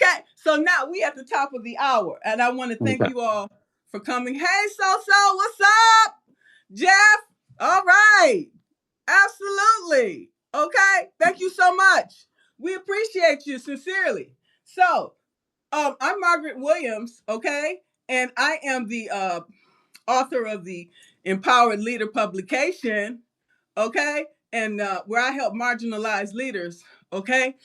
Okay, so now we at the top of the hour, and I want to thank Okay. you all for coming. Hey, so, what's up, Jeff? All right, absolutely. Okay, thank you so much. We appreciate you sincerely. So, I'm Margaret Williams. Okay, and I am the author of the Empowered Leader publication. Okay, and where I help marginalized leaders. Okay,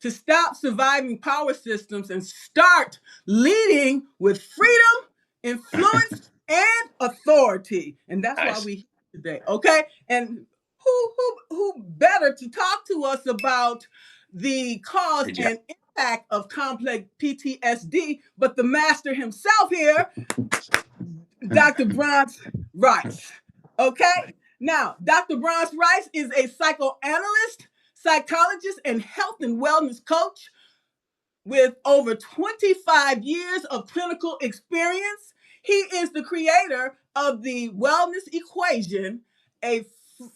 to stop surviving power systems and start leading with freedom, influence, and authority. And that's why Nice. we here today. Okay. And who better to talk to us about the cause Good job. and impact of complex PTSD, but the master himself here, Dr. Bronce Rice. Okay? Now, Dr. Bronce Rice is a psychoanalyst, psychologist, and health and wellness coach with over 25 years of clinical experience. He is the creator of the Wellness Equation, a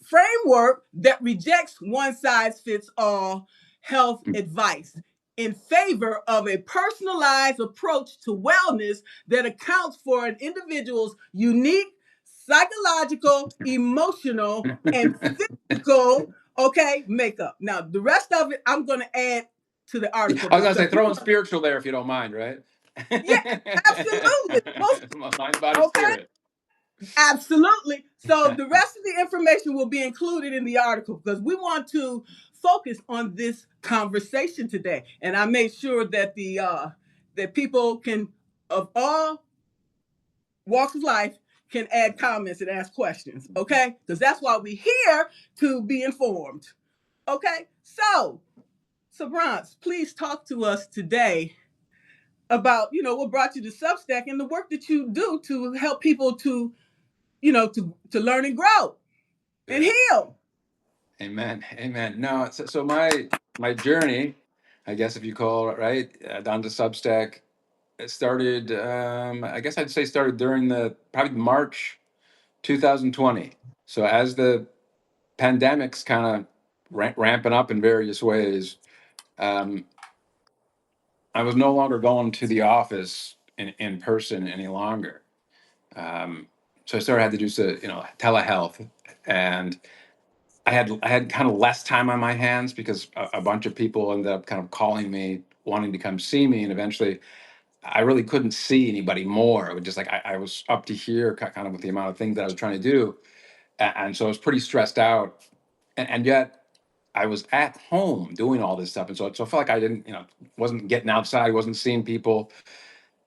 framework that rejects one size fits all health advice in favor of a personalized approach to wellness that accounts for an individual's unique psychological, emotional, and physical, okay, makeup. Now, the rest of it, I'm going to add to the article I was gonna because say throw in spiritual there if you don't mind, right? yeah, absolutely. Most Mind, body, okay, spirit. absolutely. So the rest of the information will be included in the article because we want to focus on this conversation today. And I made sure that the that people can of all walks of life can add comments and ask questions. Okay, because that's why we're here to be informed. Okay, so Bronce, please talk to us today about what brought you to Substack and the work that you do to help people to to learn and grow and Yeah. heal. Amen. Amen. No, so my journey, I guess if you call it right, down to Substack, it started. I guess I'd say started during the probably March 2020. So as the pandemic's kind of ramping up in various ways, um, I was no longer going to the office in person any longer. Um, so I started had to do telehealth, and I had kind of less time on my hands because a bunch of people ended up kind of calling me, wanting to come see me, and eventually I really couldn't see anybody more. It was just like I was up to here, kind of with the amount of things that I was trying to do, and so I was pretty stressed out, and yet I was at home doing all this stuff, and so I felt like I didn't, wasn't getting outside, wasn't seeing people,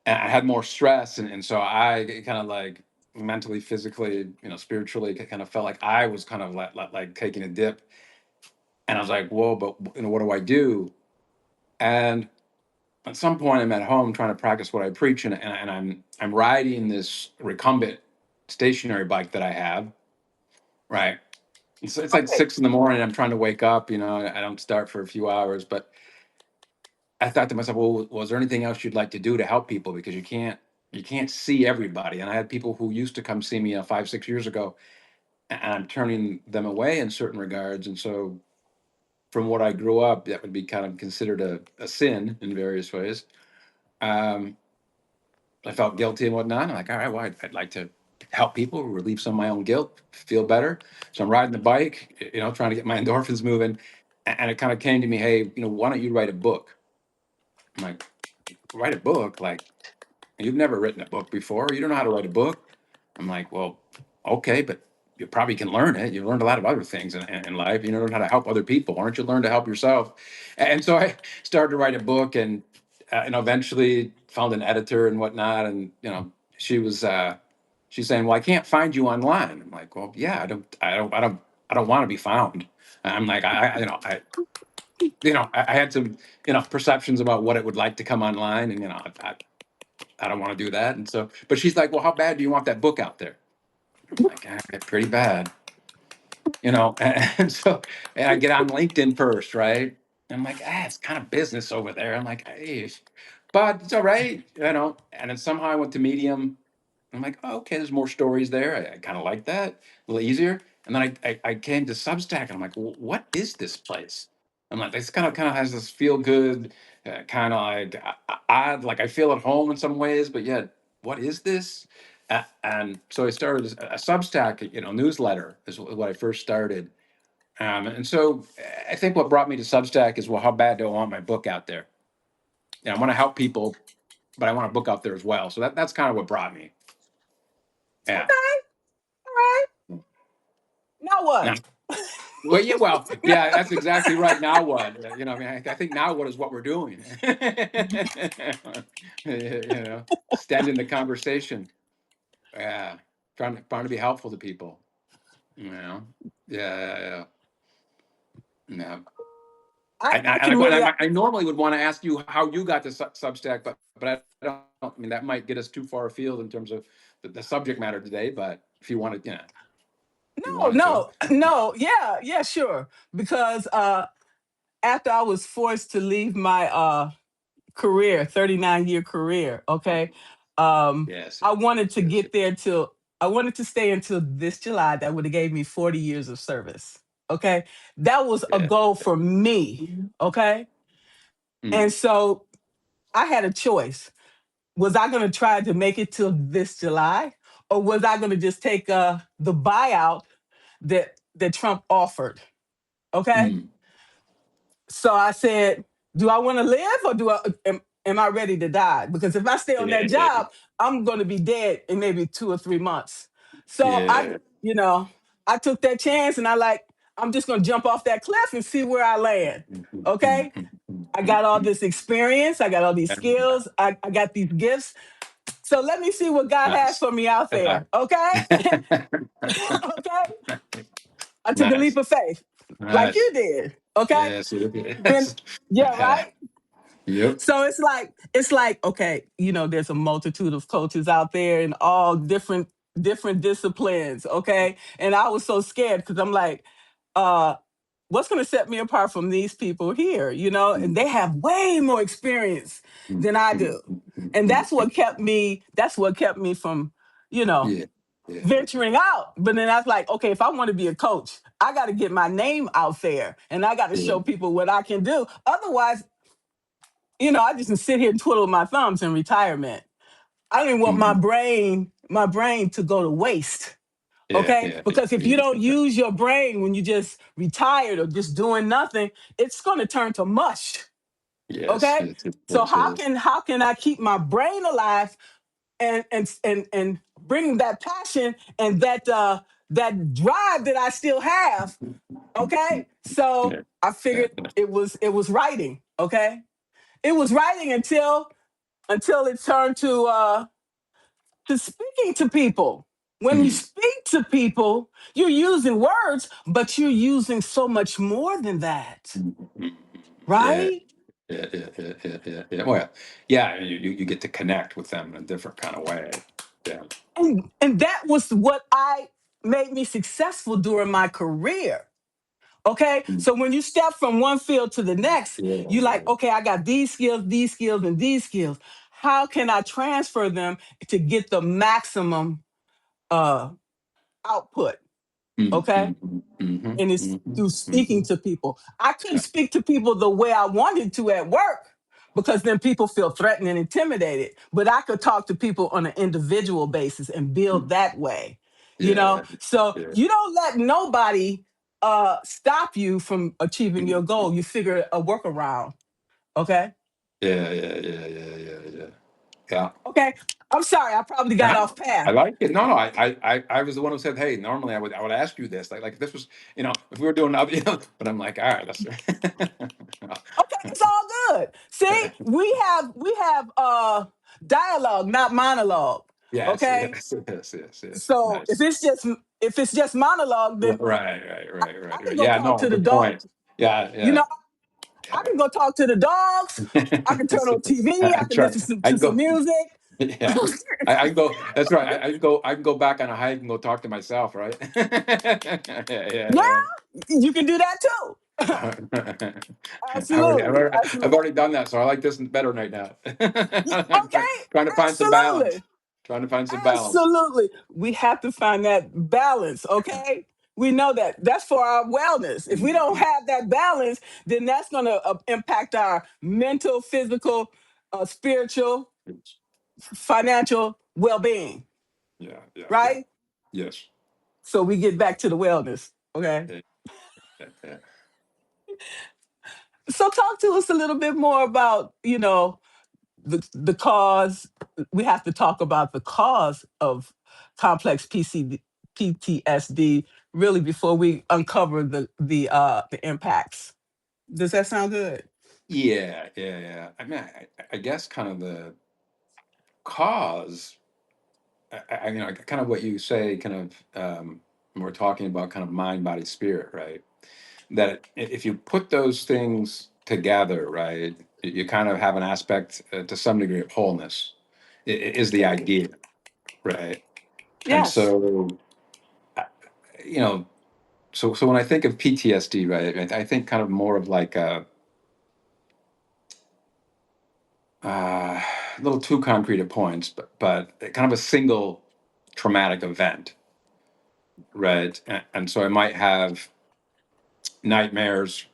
and I had more stress, and so I kind of like mentally, physically, spiritually, kind of felt like I was kind of like taking a dip, and I was like, whoa, but what do I do? And at some point, I'm at home trying to practice what I preach, and I'm riding this recumbent stationary bike that I have, right? It's like Okay. 6 in the morning. I'm trying to wake up, I don't start for a few hours, but I thought to myself, well, was there anything else you'd like to do to help people? Because you can't see everybody. And I had people who used to come see me 5, 6 years ago, and I'm turning them away in certain regards. And so, from what I grew up, that would be kind of considered a sin in various ways. Um, I felt guilty and whatnot. I'm like, all right, well, I'd like to help people, relieve some of my own guilt, feel better. So I'm riding the bike, trying to get my endorphins moving. And it kind of came to me, hey, why don't you write a book? I'm like, write a book? Like, you've never written a book before. You don't know how to write a book. I'm like, well, okay, but you probably can learn it. You've learned a lot of other things in life. You learn how to help other people. Why don't you learn to help yourself? And so I started to write a book, and eventually found an editor and whatnot. And she was she's saying, well, I can't find you online. I'm like, well, yeah, I don't want to be found. I'm like, I had some perceptions about what it would like to come online, and I don't want to do that. And so, but she's like, well, how bad do you want that book out there? I'm like, pretty bad, and so, and I get on LinkedIn first, right? And I'm like, it's kind of business over there. I'm like, hey, but it's all right, and then somehow I went to Medium. I'm like, oh, okay, there's more stories there. I kind of like that, a little easier. And then I came to Substack, and I'm like, well, what is this place? I'm like, this kind of has this feel good, kind of like odd, like I feel at home in some ways, but yet, what is this? And so I started a Substack, newsletter is what I first started. And so I think what brought me to Substack is, well, how bad do I want my book out there? I want to help people, but I want a book out there as well. So that's kind of what brought me. Yeah. Okay. All right. Now Now, what? yeah, that's exactly right. Now what? I mean, I think now what is what we're doing. Extending the conversation. Yeah, trying to be helpful to people. Yeah, yeah. No. I can really. I normally would want to ask you how you got to Substack, but I don't. I mean, that might get us too far afield in terms of the subject matter today. But if you wanted, if you No, wanted to. no, no. Yeah, yeah, sure. Because after I was forced to leave my career, 39-year career, okay, Yes, I wanted to yes, get there till I wanted to stay until this July. That would have gave me 40 years of service. Okay. That was a yeah. goal for me. Okay. And Mm, so I had a choice. Was I going to try to make it till this July, or was I going to just take the buyout that Trump offered? Okay. mm. So I said, do I want to live, or am I ready to die? Because if I stay on that Yeah, job, I'm going to be dead in maybe 2 or 3 months. So yeah. you know, I took that chance, and I'm just going to jump off that cliff and see where I land. Okay. I got all this experience. I got all these skills. I got these gifts. So let me see what God has Nice. for me out there. Okay. Okay. I took a leap Nice. of faith like you Nice. did. Okay. Yes, When, yes. yeah, right. Yep. So it's like okay, there's a multitude of coaches out there in all different disciplines, okay? And I was so scared because I'm like, uh, what's going to set me apart from these people here, and they have way more experience than I do. And that's what kept me from, you know, Yeah. Yeah. venturing out. But then I was like, okay, if I want to be a coach, I got to get my name out there and I got to Yeah. show people what I can do. Otherwise, I just sit here and twiddle my thumbs in retirement. I didn't want my Mhm. brain to go to waste. Yeah. Okay? Yeah. Because if you don't Yeah. use your brain when you just retired or just doing nothing, it's gonna turn to mush. Yes. Okay? Yes. So Yes. how Yes. can how can I keep my brain alive and bring that passion and that drive that I still have? Okay? So Yeah. I Yeah. figured it was writing. Okay? It was writing until it turned to speaking to people. When you Mm. speak to people, you're using words, but you're using so much more than that, Mhm. Yeah. right? Yeah. Yeah. Yeah. Yeah. Yeah. Yeah. Well, yeah. You get to connect with them in a different kind of way. Yeah. And that was what I made me successful during my career. Okay. Mm. So when you step from one field to the next, you like, Yeah. okay, I got these skills, and these skills. How can I transfer them to get the maximum uh, output? Okay. Mhm. Mhm. And it's Mhm. through speaking Mhm. to people. I couldn't Yeah. speak to people the way I wanted to at work because then people feel threatened and intimidated. But I could talk to people on an individual basis and build Mm. that way. Yeah. So Yeah. you don't let nobody stop you from achieving your goal. You figure a workaround. Okay. Yeah. Yeah. Yeah. Yeah. Yeah. Yeah. Yeah. Okay. I'm sorry. I probably got Yeah, off I path. like it. No, no, I was the one who said, "Hey, normally I would ask you this, like if this was, if we were doing other, but I'm like, all right, let's." Okay, it's all good. See, we have dialogue, not monologue. Yes, Okay. yes, yes, yes, yes. So if Nice. it's just monologue, then Right, right, right, I right, can right. go Yeah, talk no, to the good dog. point. Yeah, You yeah, know, I can go talk to the dogs. I can turn yeah. on TV. I I can try. listen to, I to can some go. music. Yeah, I can go. That's right. I can go back on a hike and go talk to myself. Right. Yeah, Yeah, yeah, you can do that too. yeah. Absolutely, I've absolutely. already done that, so I like this better right now. I'm Okay, trying to find some balance. absolutely. Trying to find some balance. Absolutely. We have to find that balance, okay? we know that that's for our wellness. If we don't have that balance, then that's going to impact our mental, physical, spiritual, financial well-being, Yeah, yeah, yeah. right? Yes. So we get back to the wellness. Okay. Yeah, yeah, yeah. So talk to us a little bit more about, the cause. We have to talk about the cause of complex PTSD really before we uncover the impacts. Does that sound good? Yeah, yeah, yeah. I mean, I guess kind of the cause, kind of what you say, kind of, when we're talking about kind of mind, body, spirit, right? That if you put those things together, right, you kind of have an aspect to some degree of wholeness, is the idea, right? And Yes. so, uh, you know, so when I think of PTSD, right, I think kind of more of like a little too concrete at points, but kind of a single traumatic event, right? And so I might have nightmares,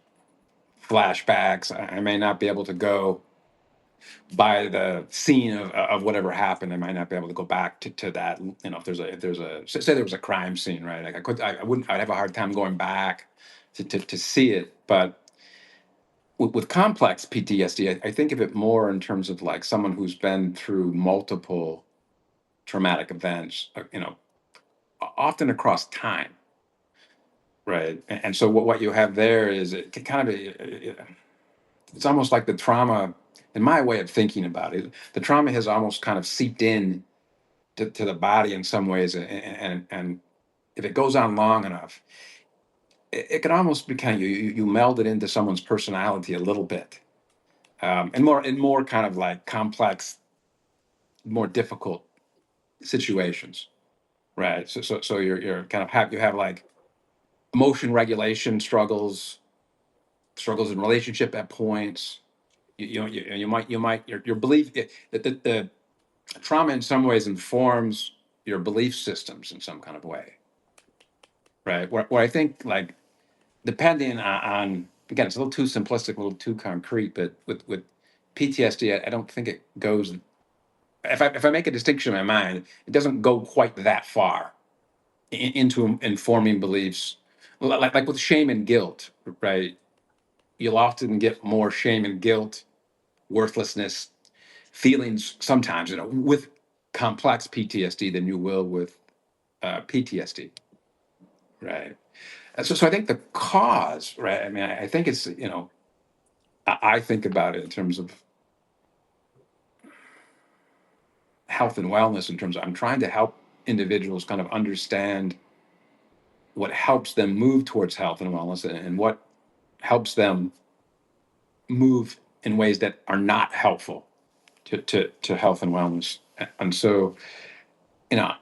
flashbacks. I may not be able to go by the scene of whatever happened. I might not be able to go back to that. If there's a say there was a crime scene, right? Like I wouldn't. I'd have a hard time going back to see it. But with complex PTSD, I think of it more in terms of like someone who's been through multiple traumatic events, often across time, right? And so what you have there is it can kind of it's almost like the trauma. In my way of thinking about it, the trauma has almost kind of seeped in to the body in some ways, and if it goes on long enough, it can almost be kind of you meld it into someone's personality a little bit, and more kind of like complex, more difficult situations, right? So you're kind of you have like emotion regulation struggles in relationship at points. You might your belief that the trauma in some ways informs your belief systems in some kind of way, right? Where I think like depending on again, it's a little too simplistic, a little too concrete, but with PTSD, I don't think it goes. If I make a distinction in my mind, it doesn't go quite that far into informing beliefs. Like with shame and guilt, right? You'll often get more shame and guilt, worthlessness, feelings sometimes, with complex PTSD than you will with PTSD, right? So I think the cause, right? I mean, I think it's, I think about it in terms of health and wellness, in terms of I'm trying to help individuals kind of understand what helps them move towards health and wellness, and what helps them move in ways that are not helpful to health and wellness. And so, you know,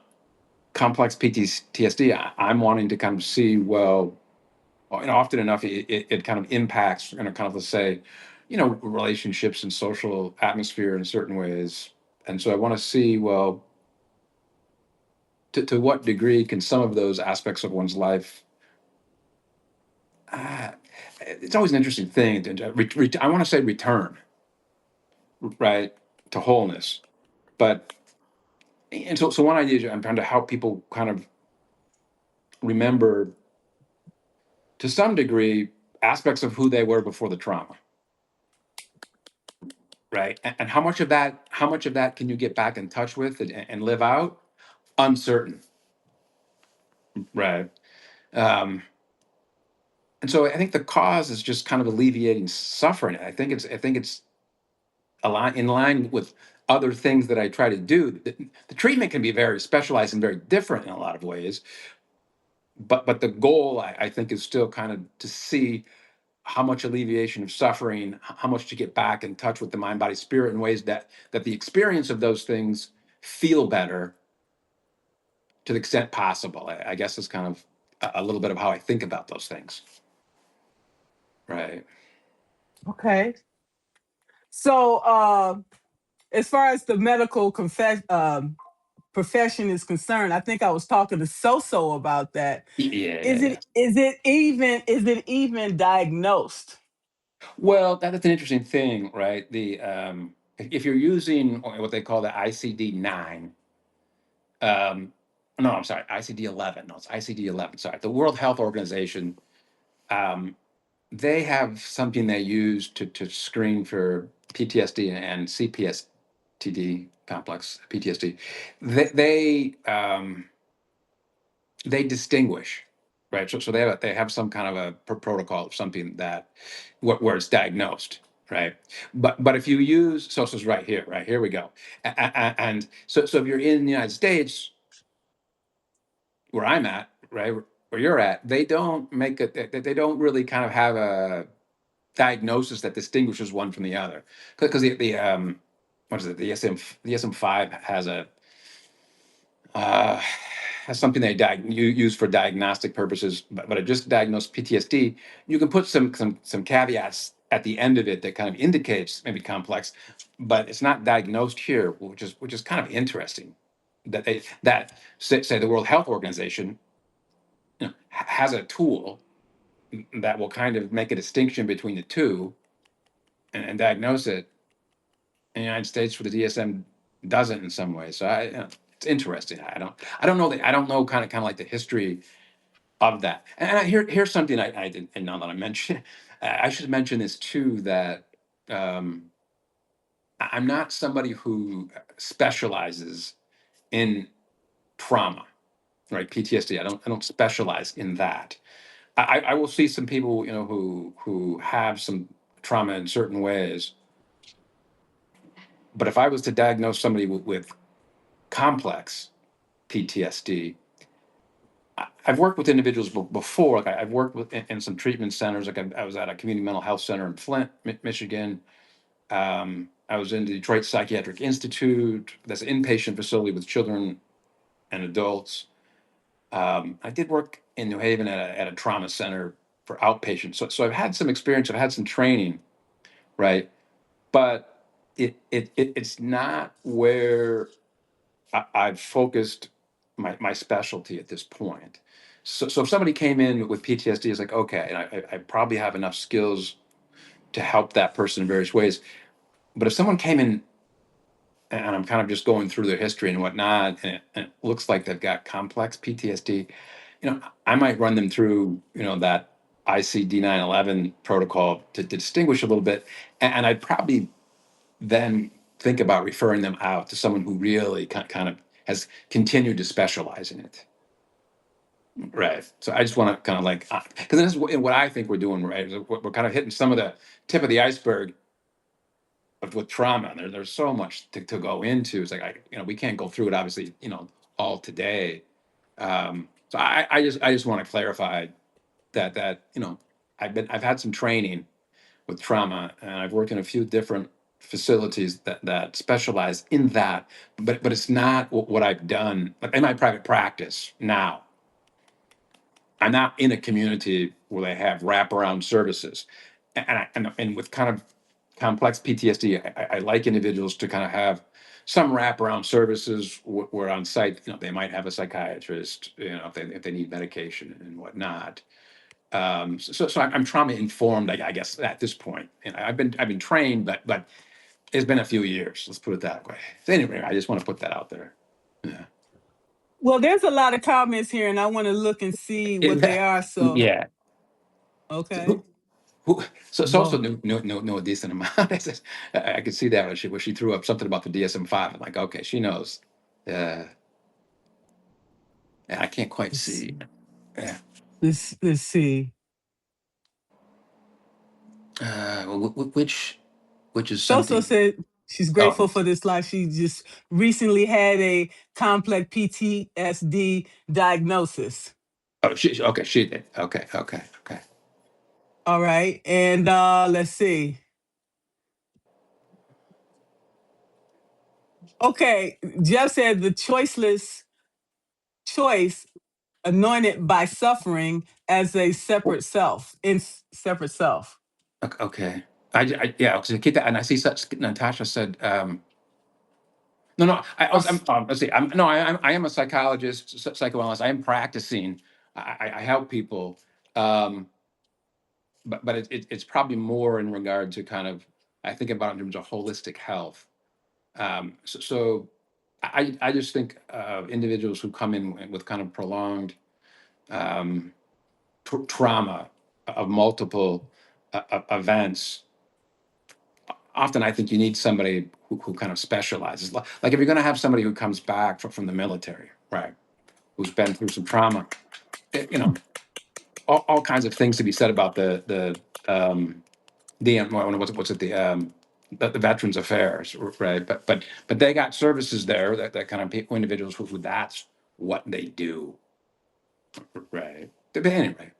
complex PTSD, I'm wanting to kind of see, well, often enough, it kind of impacts, kind of, let's say, relationships and social atmosphere in certain ways. And so I want to see, well, to what degree can some of those aspects of one's life, uh, it's always an interesting thing. I want to say return, right, to wholeness. But, and so one idea is I'm trying to help people kind of remember to some degree aspects of who they were before the trauma, right? And how much of that can you get back in touch with and live out? Uncertain, right? Um, and so I think the cause is just kind of alleviating suffering. I think it's in line with other things that I try to do. The treatment can be very specialized and very different in a lot of ways, but the goal, I think, is still kind of to see how much alleviation of suffering, how much to get back in touch with the mind, body, spirit in ways that the experience of those things feel better to the extent possible. I guess is kind of a little bit of how I think about those things. Right. Okay. So, as far as the medical profession is concerned. I think I was talking to So about that. Yeah, yeah, Is yeah. it even diagnosed? Well, that's an interesting thing, right? If you're using what they call the ICD-9, no, I'm sorry, ICD-11. No, it's ICD-11. Sorry, the World Health Organization. Um, they have something they use to screen for PTSD and CPSTD, complex PTSD. They distinguish, right? So they have some kind of a protocol of something that where it's diagnosed, right? But if you use, so this is right here we go. And so if you're in the United States, where I'm at, right, where you're at, they don't make it. They don't really kind of have a diagnosis that distinguishes one from the other, because the what is it, the DSM-5 uh, has something they use for diagnostic purposes, but it just diagnosed PTSD. You can put some caveats at the end of it that kind of indicates maybe complex, but it's not diagnosed here, which is kind of interesting. That say the World Health Organization, has a tool that will kind of make a distinction between the two, and diagnose it. In the United States, for the DSM, doesn't in some ways. So it's interesting. I don't know I don't know kind of like the history of that. And here's something I didn't, and now that I mention, I should mention this too, that um, I'm not somebody who specializes in trauma, right? PTSD. I don't specialize in that. I will see some people, who have some trauma in certain ways. But if I was to diagnose somebody with complex PTSD, I've worked with individuals before. Like I've worked in some treatment centers. Like I was at a community mental health center in Flint, Michigan. I was in the Detroit Psychiatric Institute. That's an inpatient facility with children and adults. I did work in New Haven at a trauma center for outpatients. So I've had some experience. I've had some training, right? But it's not where I've focused my specialty at this point. So if somebody came in with PTSD, it's like, okay, and I probably have enough skills to help that person in various ways. But if someone came in and I'm kind of just going through their history and whatnot, and it looks like they've got complex PTSD, I might run them through, that ICD 911 protocol to distinguish a little bit. And I'd probably then think about referring them out to someone who really kind of has continued to specialize in it. Right. So I just want to kind of like, because this is what I think we're doing, right? We're kind of hitting some of the tip of the iceberg with trauma. There's so much to go into. It's like, we can't go through it, obviously, all today. So I just want to clarify that I've had some training with trauma, and I've worked in a few different facilities that specialize in that, but it's not what I've done. Like in my private practice now, I'm not in a community where they have wraparound services, and with kind of complex PTSD, I like individuals to kind of have some wraparound services where on site, they might have a psychiatrist, if they need medication and whatnot. So I'm trauma informed, I guess, at this point. And I've been trained, but it's been a few years. Let's put it that way. So anyway, I just want to put that out there. Yeah. Well, there's a lot of comments here, and I want to look and see what they are. So, Yeah. So okay. so it's also Well, no decent amount. I could see that when she threw up something about the DSM-5. I'm like, okay, she knows. Uh, and I can't quite let's see. Yeah. let's see. Which is So something. said she's Oh, grateful for this life. She just recently had a complex PTSD diagnosis. oh, okay. She did. Okay, okay, okay. All right, and let's see. Okay, Jeff said the choiceless choice anointed by suffering as a separate self, in separate self. Okay. Yeah, because I keep that, and I see such. Natasha said, No, no. Or s- Let's see. I'm no. I am a psychologist, psychoanalyst. I am practicing. I help people, um, but it's probably more in regard to kind of. I think about it in terms of holistic health. So I just think individuals who come in with kind of prolonged um, trauma of multiple events. Often, I think you need somebody who kind of specializes. Like if you're going to have somebody who comes back from the military, right? Who's been through some trauma, you know, all kinds of things to be said about what's it the Veterans Affairs, right? But they got services there that kind of people, individuals who that's what they do, right? But anyway,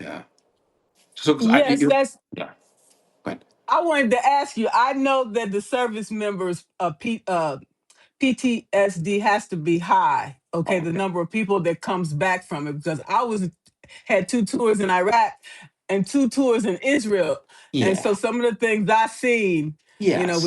yeah. So 'cause yes, that's. yeah. Go ahead. I wanted to ask you. I know that the service members PTSD has to be high. Okay, Oh, the okay. number of people that comes back from it, because I was had two tours in Iraq and two tours in Israel, and so Yeah. some of the things I seen, Yes.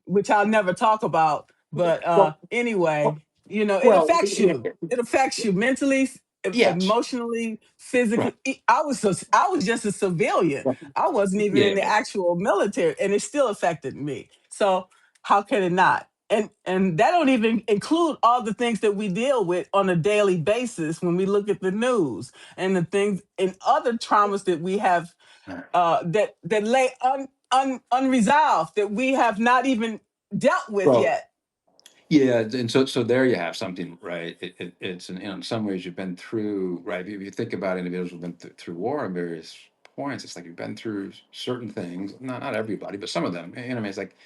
which I'll never talk about, but Well, anyway, it well, affects you. It affects you mentally, yes. emotionally, physically. Right. I was just a civilian. I wasn't even in the Yeah. actual military, and it still affected me. So how can it not? And that don't even include all the things that we deal with on a daily basis when we look at the news and the things and other traumas that we have that lay unresolved that we have not even dealt with Well, yet. yeah, and so there you have something, right? It's in some ways you've been through, right? If you think about individuals who've been through war at various points, it's like you've been through certain things. Not everybody, but some of them. You know, what I mean, it's like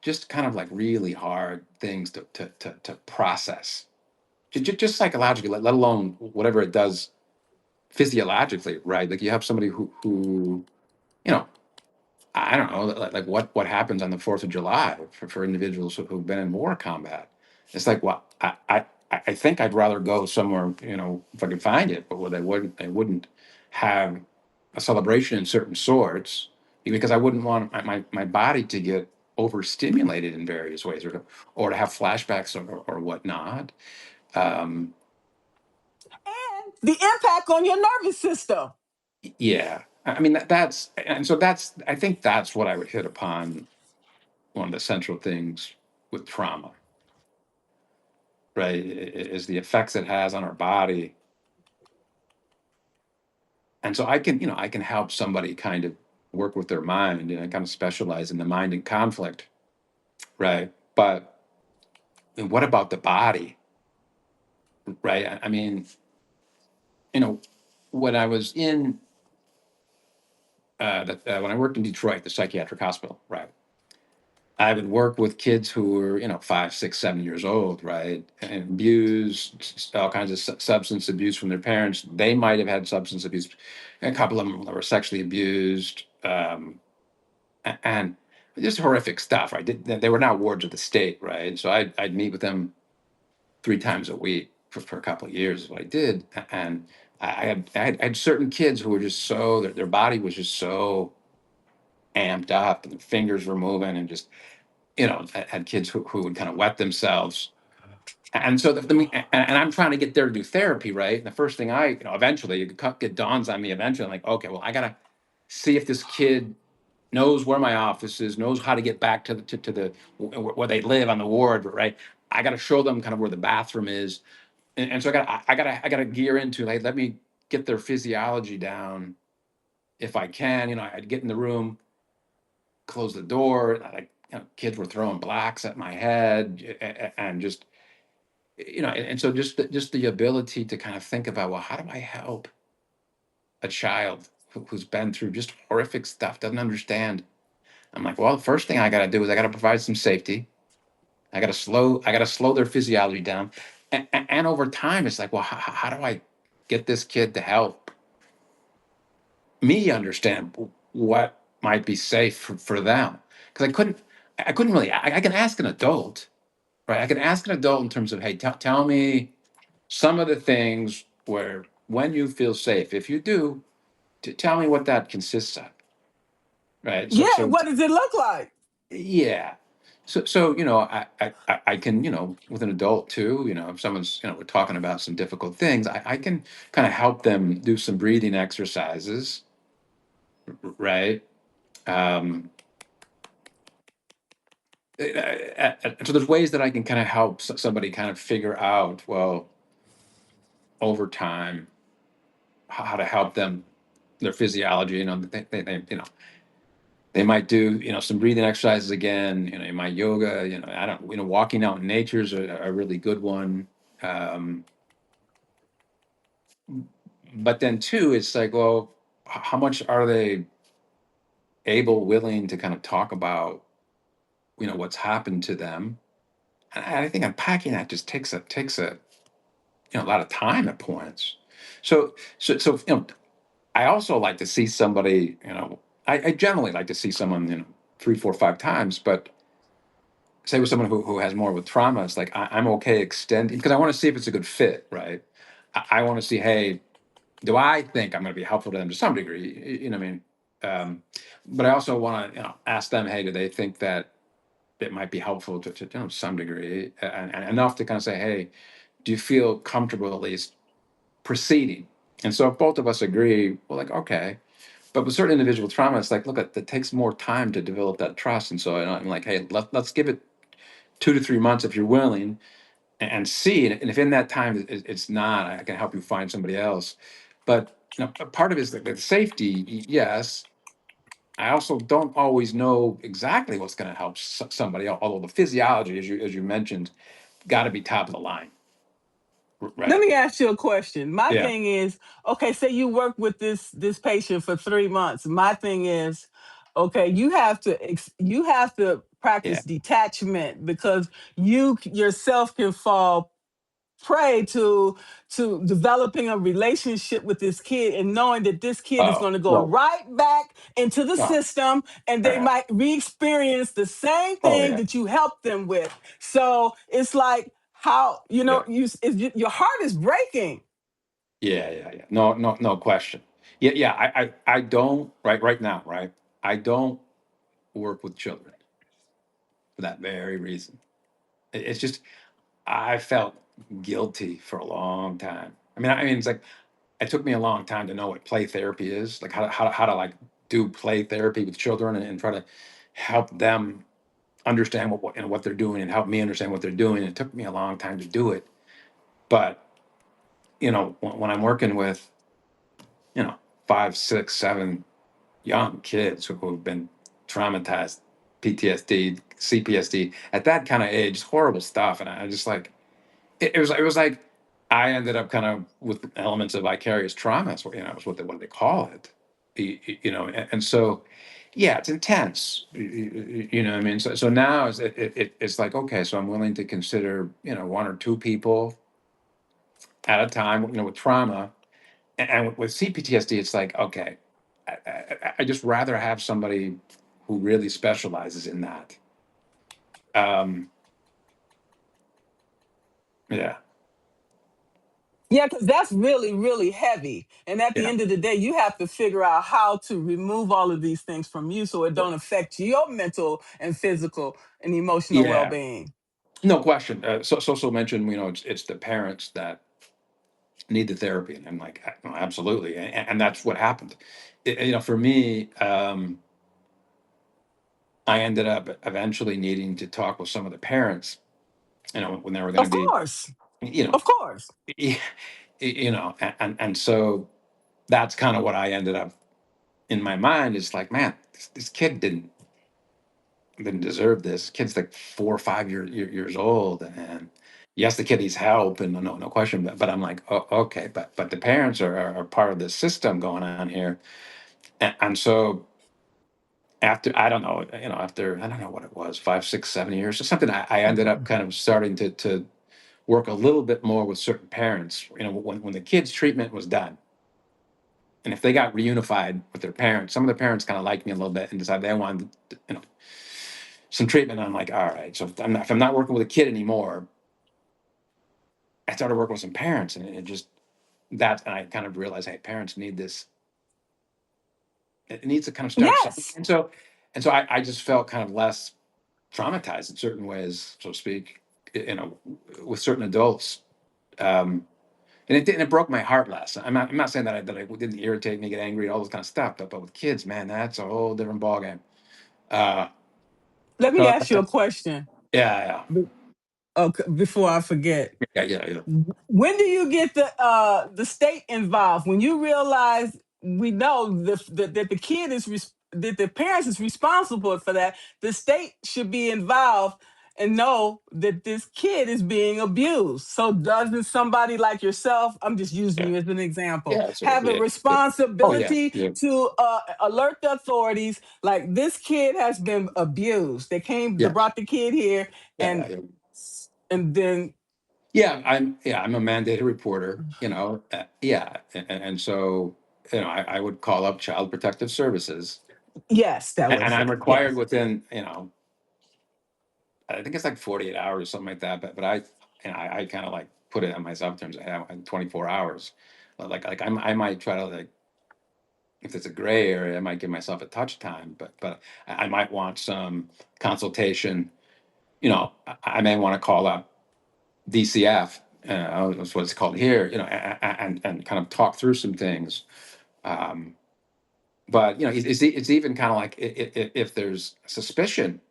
just kind of like really hard things to process, just psychologically, let alone whatever it does physiologically, right? Like you have somebody who you know I don't know, like what happens on the 4th of July for individuals who've been in war combat. It's like, well, I think I'd rather go somewhere, if I could find it, but where they wouldn't have a celebration in certain sorts, because I wouldn't want my body to get overstimulated in various ways, or to have flashbacks or whatnot. Um, And the impact on your nervous system. yeah, I mean that's I think that's what I would hit upon one of the central things with trauma, right? Is the effects it has on our body. And so I can help somebody kind of work with their mind, and I kind of specialize in the mind and conflict, right? But what about the body, right? I mean, you know, when I was in when I worked in Detroit, the psychiatric hospital, right? I would work with kids who were, 5, 6, 7 years old, right? And abused, all kinds of substance abuse from their parents. They might have had substance abuse. A couple of them were sexually abused, and just horrific stuff, right? They were not wards of the state, right? So I'd meet with them 3 times a week for a couple of years is what I did. And I had certain kids who were just so, their body was just so amped up, and their fingers were moving, and just I had kids who would kind of wet themselves. And so and I'm trying to get there to do therapy, right? And the first thing eventually it dawns on me eventually, I'm like, okay, well, I gotta see if this kid knows where my office is, knows how to get back to the where they live on the ward, right? I got to show them kind of where the bathroom is, and so I got to gear into, like, let me get their physiology down if I can. I'd get in the room, close the door, like, kids were throwing blocks at my head, and just and so just the ability to kind of think about, well, how do I help a child who's been through just horrific stuff, doesn't understand. I'm like, well, the first thing I got to do is I got to provide some safety. I got to slow their physiology down, and over time, it's like, well, how do I get this kid to help me understand what might be safe for them? Because I couldn't really. I can ask an adult, right? I can ask an adult in terms of, hey, tell me some of the things where when you feel safe. If you do, tell me what that consists of, right? So Yeah, so what does it look like? yeah. So I can, with an adult too, if someone's, we're talking about some difficult things, I can kind of help them do some breathing exercises, right? Um, so there's ways that I can kind of help somebody kind of figure out, well, over time, how to help them, their physiology. They might do, some breathing exercises again. You might yoga. I don't. Walking out in nature is a really good one. Um, but then too, it's like, well, how much are they able, willing to kind of talk about, what's happened to them? And I think unpacking that just takes a a lot of time at points. So I also like to see somebody. I generally like to see someone 3, 4, 5 times, but say with someone who has more with trauma, it's like I'm okay extending because I want to see if it's a good fit, right? I want to see, hey, do I think I'm going to be helpful to them to some degree? You know what I mean? But I also want to, ask them, hey, do they think that it might be helpful to some degree, and enough to kind of say, hey, do you feel comfortable at least proceeding? And so if both of us agree, well, like, okay. But with certain individual trauma, it's like, look, it takes more time to develop that trust. And so I'm like, hey, let's give it 2 to 3 months if you're willing, and see. And if in that time it's not, I can help you find somebody else. But a part of it is the safety. Yes, I also don't always know exactly what's going to help somebody. Although the physiology, as you mentioned, got to be top of the line, Let right? me ask you a question. My Yeah, thing is, okay, say you work with this patient for 3 months. My thing is, okay, you have to yeah. practice detachment because you yourself can fall prey to developing a relationship with this kid and knowing that this kid is Oh going to go no, right back into the no. system and they Yeah. might re-experience the same Oh thing yeah, that you helped them with. So it's like how yeah, your heart is breaking. yeah. No, no, no question. Yeah, yeah. I don't right now, right. I don't work with children for that very reason. It's just I felt guilty for a long time. I mean, it's like it took me a long time to know what play therapy is, like how to like do play therapy with children, and try to help them understand what they're doing and help me understand what they're doing. It took me a long time to do it, but when I'm working with you know 5, 6, 7 young kids who've been traumatized, PTSD, CPSD at that kind of age, horrible stuff, and I just like it was like I ended up kind of with elements of vicarious trauma. So, it's what they call it. And so, yeah, it's intense. What I mean. So now it's like, okay, so I'm willing to consider 1 or 2 people at a time. With trauma, and with CPTSD, it's like, okay, I just rather have somebody who really specializes in that. Um, yeah, Yeah, because that's really, really heavy. And at the yeah. end of the day, you have to figure out how to remove all of these things from you so it don't affect your mental and physical and emotional Yeah, well-being. no question. So mentioned, it's the parents that need the therapy, and I'm like, absolutely, and that's what happened. For me, I ended up eventually needing to talk with some of the parents, when they were going to Of be, course. you know, Of course. and so that's kind of what I ended up in my mind. Is like, man, this kid didn't deserve this. Kid's like 4 or 5 years old, and yes, the kid needs help, and no question. But I'm like, oh, okay, but the parents are part of the system going on here, and so after I don't know, after I don't know what it was, 5, 6, 7 years or something, I ended up kind of starting to work a little bit more with certain parents. When the kids' treatment was done, and if they got reunified with their parents, some of the parents kind of liked me a little bit and decided they wanted, some treatment. I'm like, all right, so if I'm not working with a kid anymore, I started working with some parents, and it just and I kind of realized, hey, parents need this. It needs to kind of start something, Yes. and so I just felt kind of less. traumatized in certain ways, so to speak, with certain adults. Um, and it broke my heart last. I'm not saying that I didn't irritate me, get angry, all this kind of stuff, but with kids, man, that's a whole different ballgame. Uh, Let me so ask you a question yeah, before I forget. yeah. When do you get the state involved? When you realize we know that the kid that the parents is responsible for that, the state should be involved and know that this kid is being abused. So doesn't somebody like yourself, I'm just using Yeah, you as an example, yeah, so, have a yeah. Oh yeah, responsibility yeah, to alert the authorities like this kid has been abused? They yeah, brought the kid here, yeah, and yeah. and then I'm a mandated reporter, yeah, and so I would call up Child Protective Services, yes, that and was I'm it. required Yes. within I think it's like 48 hours or something like that, but I kind of like put it on myself in terms of how 24 hours, but like I might try to like if it's a gray area, I might give myself a touch time, but I might want some consultation. I may want to call up DCF, that's what it's called here, and kind of talk through some things. Um, but it's even kind of like if there's suspicion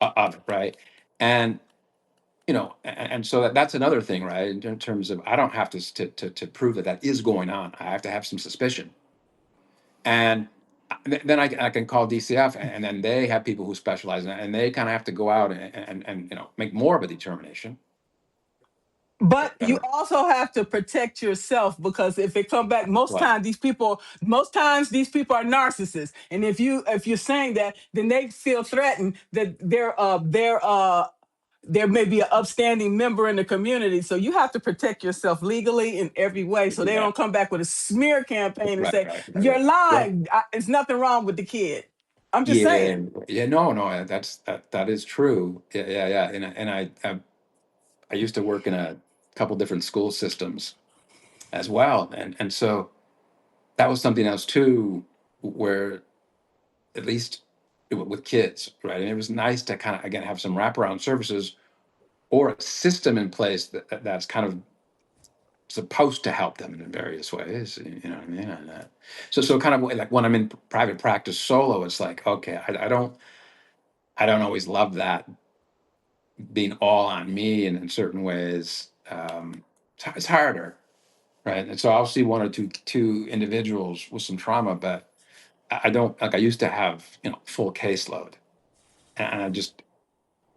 of it, right? And and so that's another thing, right? In terms of I don't have to prove that is going on. I have to have some suspicion, and then I can call DCF, and then they have people who specialize in it, and they kind of have to go out and make more of a determination. But you also have to protect yourself, because if it come back, What? most times these people are narcissists, and if you're saying that, then they feel threatened that there may be an upstanding member in the community. So you have to protect yourself legally in every way, so they Yeah. don't come back with a smear campaign and Right. say Right. Right. you're Yeah. lying. There's nothing wrong with the kid. I'm just Yeah. saying. Yeah. No. No. That is true. Yeah. Yeah. Yeah. And I used to work in a couple different school systems as well, and so that was something else too, where at least with kids, right? And it was nice to kind of again have some wraparound services or a system in place that's kind of supposed to help them in various ways. You know what I mean? So kind of like when I'm in private practice solo, it's like okay, I don't always love that being all on me, and in certain ways, it's harder, right? And so I'll see one or two individuals with some trauma, but I don't like I used to have full caseload, and I just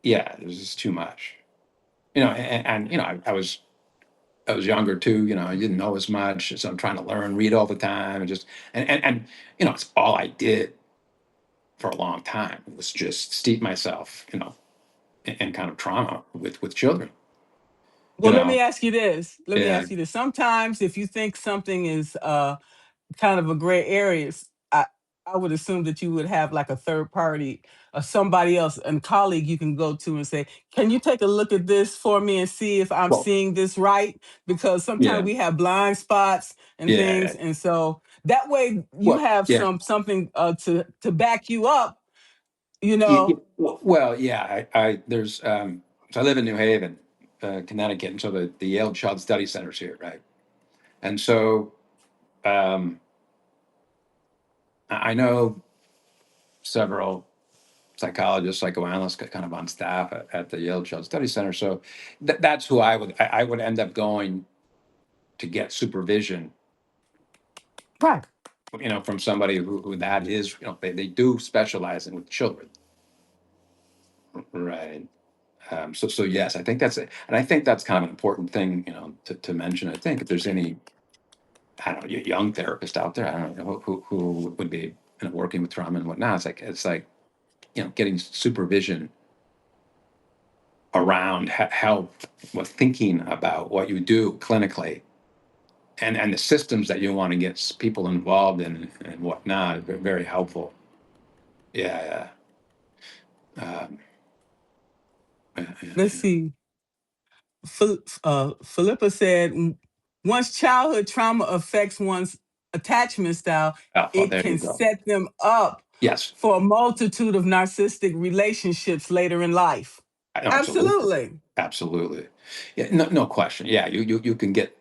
yeah, it was just too much, and I was younger too, I didn't know as much, so I'm trying to learn, read all the time, and just and it's all I did for a long time was just steep myself, in kind of trauma with children, you Well, let me know. ask you this. Let me Yeah. ask you this. Sometimes, if you think something is kind of a gray areas, I would assume that you would have like a third party or somebody else, a colleague you can go to and say, "Can you take a look at this for me and see if I'm Well, seeing this right?" Because sometimes yeah, we have blind spots and yeah. things, and so that way you Well, have yeah. something to back you up. You Yeah, know, well, yeah. I there's so I live in New Haven, Connecticut, and so the Yale Child Study Center's here, right? And so um, I know several psychologists, psychoanalysts, kind of on staff at the Yale Child Study Center. So that's who I would end up going to get supervision, right. from somebody who that is, they do specialize in with children, right? So yes, I think that's it, and I think that's kind of an important thing, to mention. I think if there's any, I don't know, young therapist out there, I don't know who would be working with trauma and whatnot. It's like getting supervision around help with thinking about what you do clinically, and the systems that you want to get people involved in and whatnot. Very, very helpful. Yeah, yeah. Yeah, Let's see. Philippa said, once childhood trauma affects one's attachment style, yeah. Oh, it there you can go. set them up Yes, for a multitude of narcissistic relationships later in life. absolutely, Absolutely. absolutely. Yeah, no question. Yeah, you can get,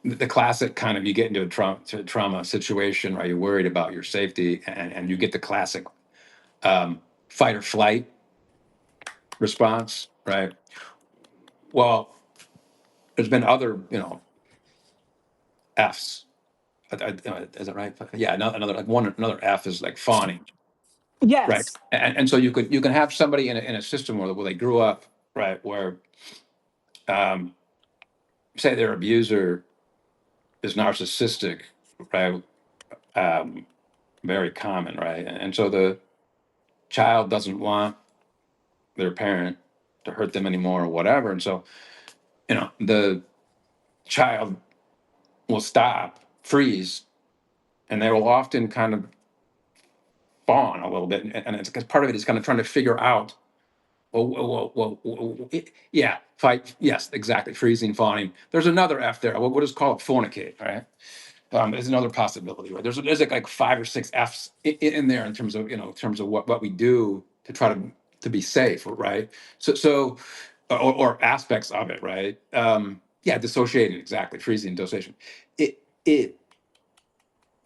the classic kind of, you get into a trauma situation, right? You're worried about your safety, and you get the classic fight or flight response, right? Well, there's been other, F's. Is that right? Yeah, another like another F is like fawning, right? Yes. And so you can have somebody in a system where they grew up, right, where um, say their abuser is narcissistic, right? Um, Very common, right? And so the child doesn't want their parent to hurt them anymore or whatever, and so the child will stop, freeze, and they will often kind of fawn a little bit, and it's because part of it is kind of trying to figure out. Yeah, fight. Yes, exactly. Freezing, fawning. There's another F there. We'll just call it fornicate. All right. There's another possibility. Right. There's like 5 or 6 Fs in there in terms of what we do to try to be safe. Right. So or aspects of it. Right. Yeah. Dissociating. Exactly. Freezing. Dissociation. It.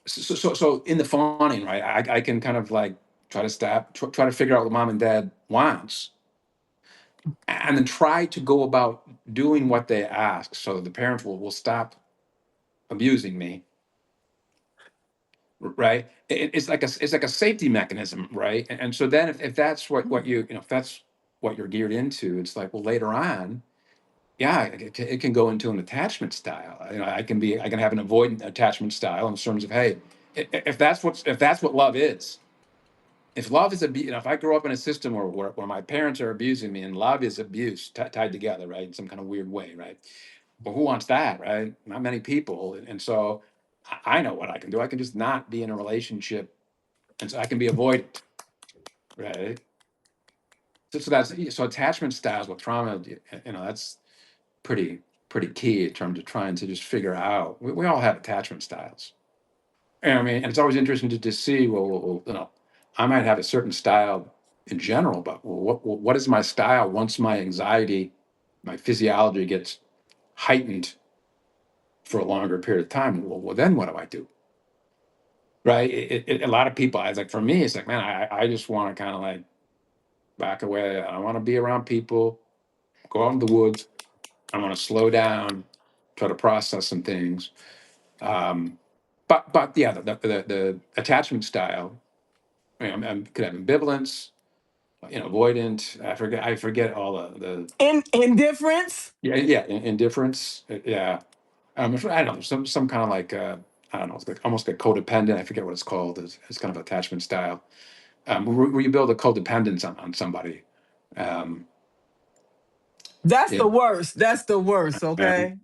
So in the fawning. Right. I can kind of like try to try to figure out what mom and dad wants, and then try to go about doing what they ask so that the parents will stop abusing me, right? It's like a safety mechanism, right? And so then if that's what if that's what you're geared into, it's like, well, later on, yeah, it can go into an attachment style. I can have an avoidant attachment style in terms of, hey, if that's what love is. If love is abuse, if I grow up in a system where my parents are abusing me and love is abuse tied together, right, in some kind of weird way, right? Well, who wants that, right? Not many people. And so I know what I can do. I can just not be in a relationship, and so I can be avoidant, right? So attachment styles with trauma, that's pretty pretty key in terms of trying to just figure out. We all have attachment styles. And I mean, and it's always interesting to see. Well, I might have a certain style in general, but what is my style once my anxiety, my physiology gets heightened for a longer period of time? Well, then what do I do? Right? A lot of people, I was like, for me, it's like, man, I just want to kind of like back away. I want to be around people, go out in the woods. I want to slow down, try to process some things. Um, but yeah, the attachment style. I could have ambivalence, avoidant. I forget all the Indifference. yeah, indifference. Yeah, I don't know, some kind of like I don't know, it's like almost like codependent. I forget what it's called. It's kind of attachment style, where you build a codependence on somebody. Um, That's yeah, the worst. That's the worst. yeah, Okay.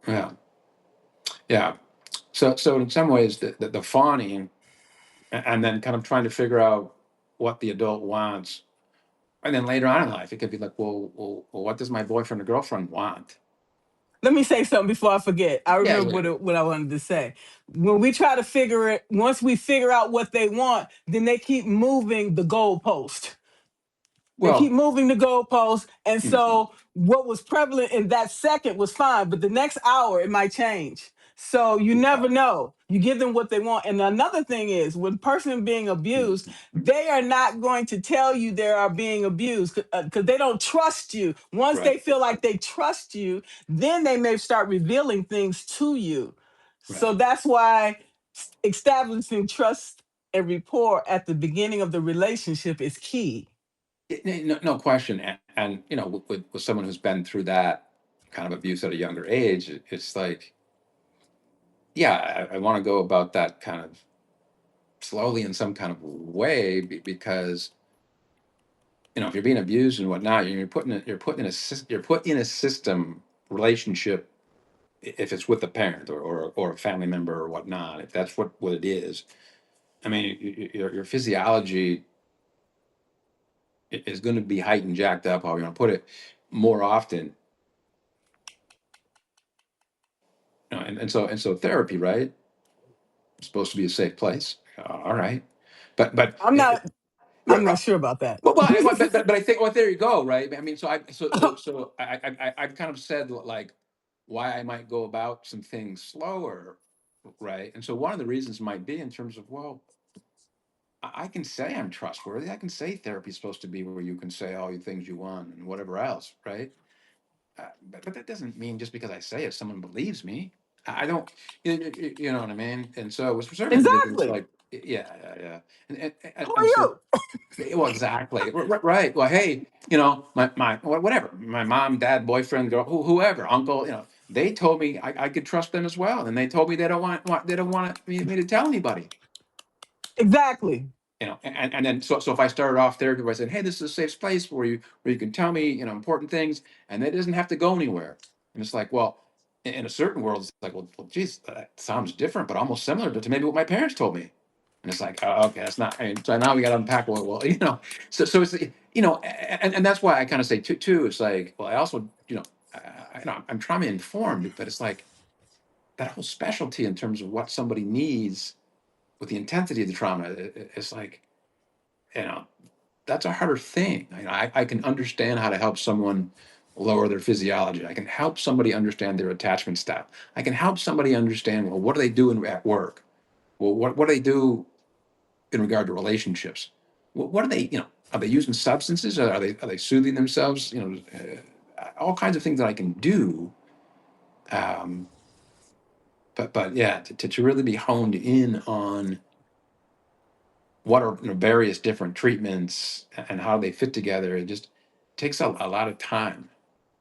yeah, yeah. So in some ways, the fawning, and then kind of trying to figure out what the adult wants. And then later on in life, it could be like, well, what does my boyfriend or girlfriend want? Let me say something before I forget. I Yeah, remember yeah. what I wanted to say. When we try to figure it, once we figure out what they want, then they keep moving the goalpost. They keep Well, moving the goalposts. And mhm, so what was prevalent in that second was fine, but the next hour it might change. So you yeah, never know. You give them what they want. And another thing is when person being abused, mhm, they are not going to tell you they are being abused because they don't trust you. Once right, they feel like they trust you, then they may start revealing things to you. So right. that's why establishing trust and rapport at the beginning of the relationship is key. No question. And with someone who's been through that kind of abuse at a younger age, it's like, yeah, I want to go about that kind of slowly in some kind of way, because if you're being abused and whatnot, you're put in a system relationship, if it's with a parent or a family member or whatnot, if that's what it is. I mean, your physiology is going to be heightened, jacked up, how you want to put it, more often. And so therapy, right? supposed to be a safe place. All right, but I'm not. I'm not sure about that. but I think, well, there you go, right? I mean, I've kind of said like why I might go about some things slower, right? And so one of the reasons might be in terms of, well, I can say I'm trustworthy. I can say therapy is supposed to be where you can say all the things you want and whatever else, right? But that doesn't mean just because I say it, someone believes me. I don't, you know what I mean? And so it was for certain individuals Exactly. like, yeah, yeah, yeah. Who are And so, you? well, exactly. Right. Well, hey, whatever, my mom, dad, boyfriend, girl, whoever, uncle, they told me I could trust them as well. And they told me they don't they don't want me to tell anybody. Exactly. And then so if I started off there by saying, hey, this is a safe place where you can tell me, important things, and that doesn't have to go anywhere. And it's like, well, in a certain world, it's like, well, geez, that sounds different, but almost similar to maybe what my parents told me. And it's like, oh, okay, that's not. And so now we got to unpack. Well, so it's and that's why I kind of say too. It's like, well, I also, I'm trauma informed, but it's like that whole specialty in terms of what somebody needs with the intensity of the trauma. It's like, you know, that's a harder thing. I can understand how to help someone lower their physiology. I can help somebody understand their attachment style. I can help somebody understand, well, what do they do at work? Well, what do they do in regard to relationships? What are they, are they using substances? Are they soothing themselves? All kinds of things that I can do. Um, but yeah, to really be honed in on what are various different treatments and how they fit together, it just takes a lot of time,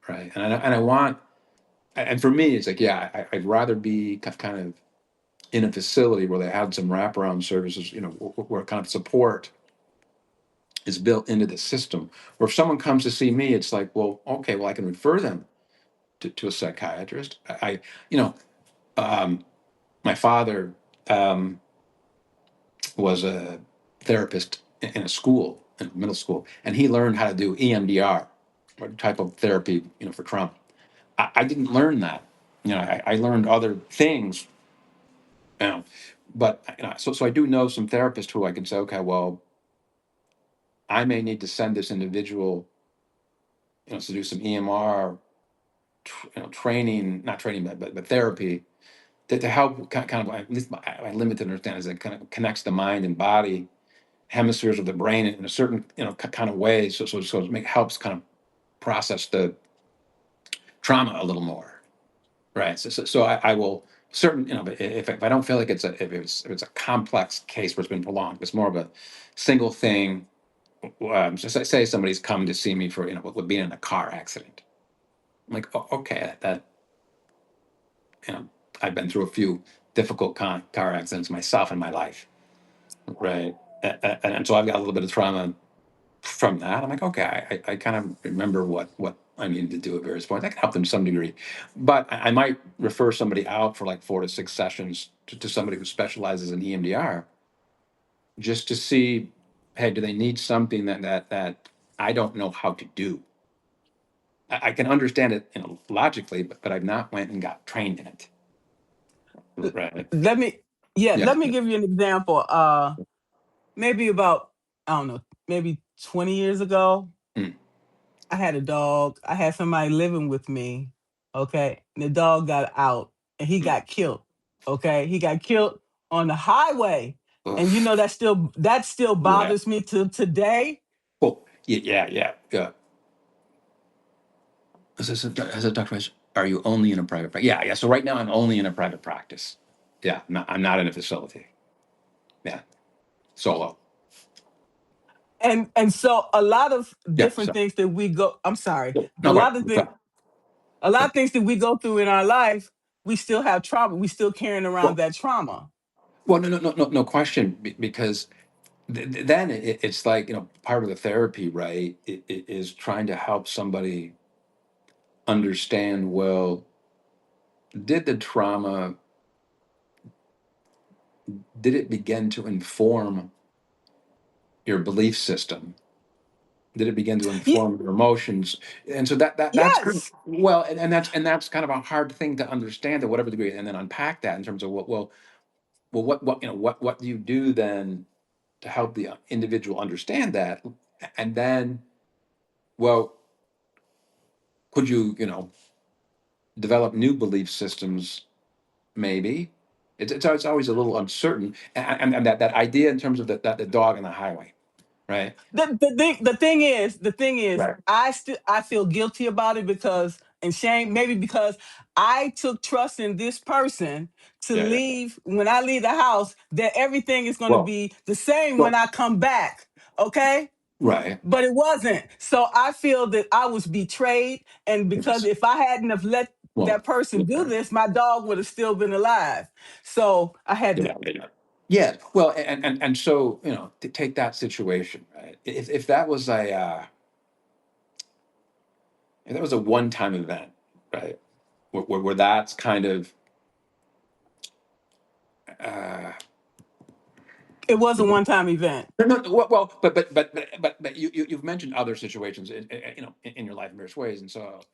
right? And I want, and for me, it's like, yeah, I'd rather be kind of in a facility where they have some wraparound services, where kind of support is built into the system. Or if someone comes to see me, it's like, well, okay, well, I can refer them to a psychiatrist. You know, um, my father was a therapist in a school, in middle school, and he learned how to do EMDR, or type of therapy, for trauma. I didn't learn that. I learned other things, you know, but so I do know some therapists who I can say, okay, well, I may need to send this individual, to do some EMR, training, not training, but therapy to help kind of, at least my limited understanding is that kind of connects the mind and body hemispheres of the brain in a certain kind of way, so it helps kind of process the trauma a little more, right? So I will certain, but if I don't feel like if it's a complex case where it's been prolonged, it's more of a single thing. So say somebody's come to see me for with being in a car accident. I'm like, oh, okay, that you know I've been through a few difficult car accidents myself in my life, right? And so I've got a little bit of trauma from that. I'm like, okay, I kind of remember what I needed to do at various points. I can help them to some degree, but I might refer somebody out for like 4 to 6 sessions to somebody who specializes in EMDR, just to see, hey, do they need something that I don't know how to do? I can understand it, logically, but I've not went and got trained in it. Right? Let me, yeah, Yeah. let me give you an example. Maybe about, I don't know, maybe 20 years ago, Mm. I had a dog. I had somebody living with me. Okay. And the dog got out and he Mm. got killed. Okay. He got killed on the highway. And Oof. that still Yeah. bothers me to today. Well, yeah. As a doctor, are you only in a private practice? Yeah. So right now I'm only in a private practice. Yeah, I'm not in a facility. Yeah, solo. And so a lot of Yeah. different So things that we go, I'm sorry, no, a go ahead. lot of things, So, a lot of things that we go through in our life, we still have trauma. We still carrying around well, that trauma. no question, because then it's like, part of the therapy, right? It is trying to help somebody understand. Well, did the trauma, did it begin to inform your belief system? Did it begin to Ye- inform your emotions? And so that's kind of, yes. well, and that's kind of a hard thing to understand to whatever degree, and then unpack that in terms of what, well, well, what do you do then to help the individual understand that? And then, well, could you, develop new belief systems? Maybe it's always a little uncertain, and that idea in terms of the dog on the highway, right? The thing is, Right. I feel guilty about it because and shame, maybe because I took trust in this person to Yeah, yeah. leave when I leave the house that everything is going to Well, be the same when well, I come back. Okay. right. But it wasn't. So I feel that I was betrayed. And because Yes. if I hadn't have let Well, that person do yeah, this, my dog would have still been alive. So I had to. yeah, yeah. Yeah. Well, and so to take that situation, right? If that was if that was a one time event, right? Where that's kind of uh, It was a one-time event. no, no, well, but you've mentioned other situations in your life in various ways, and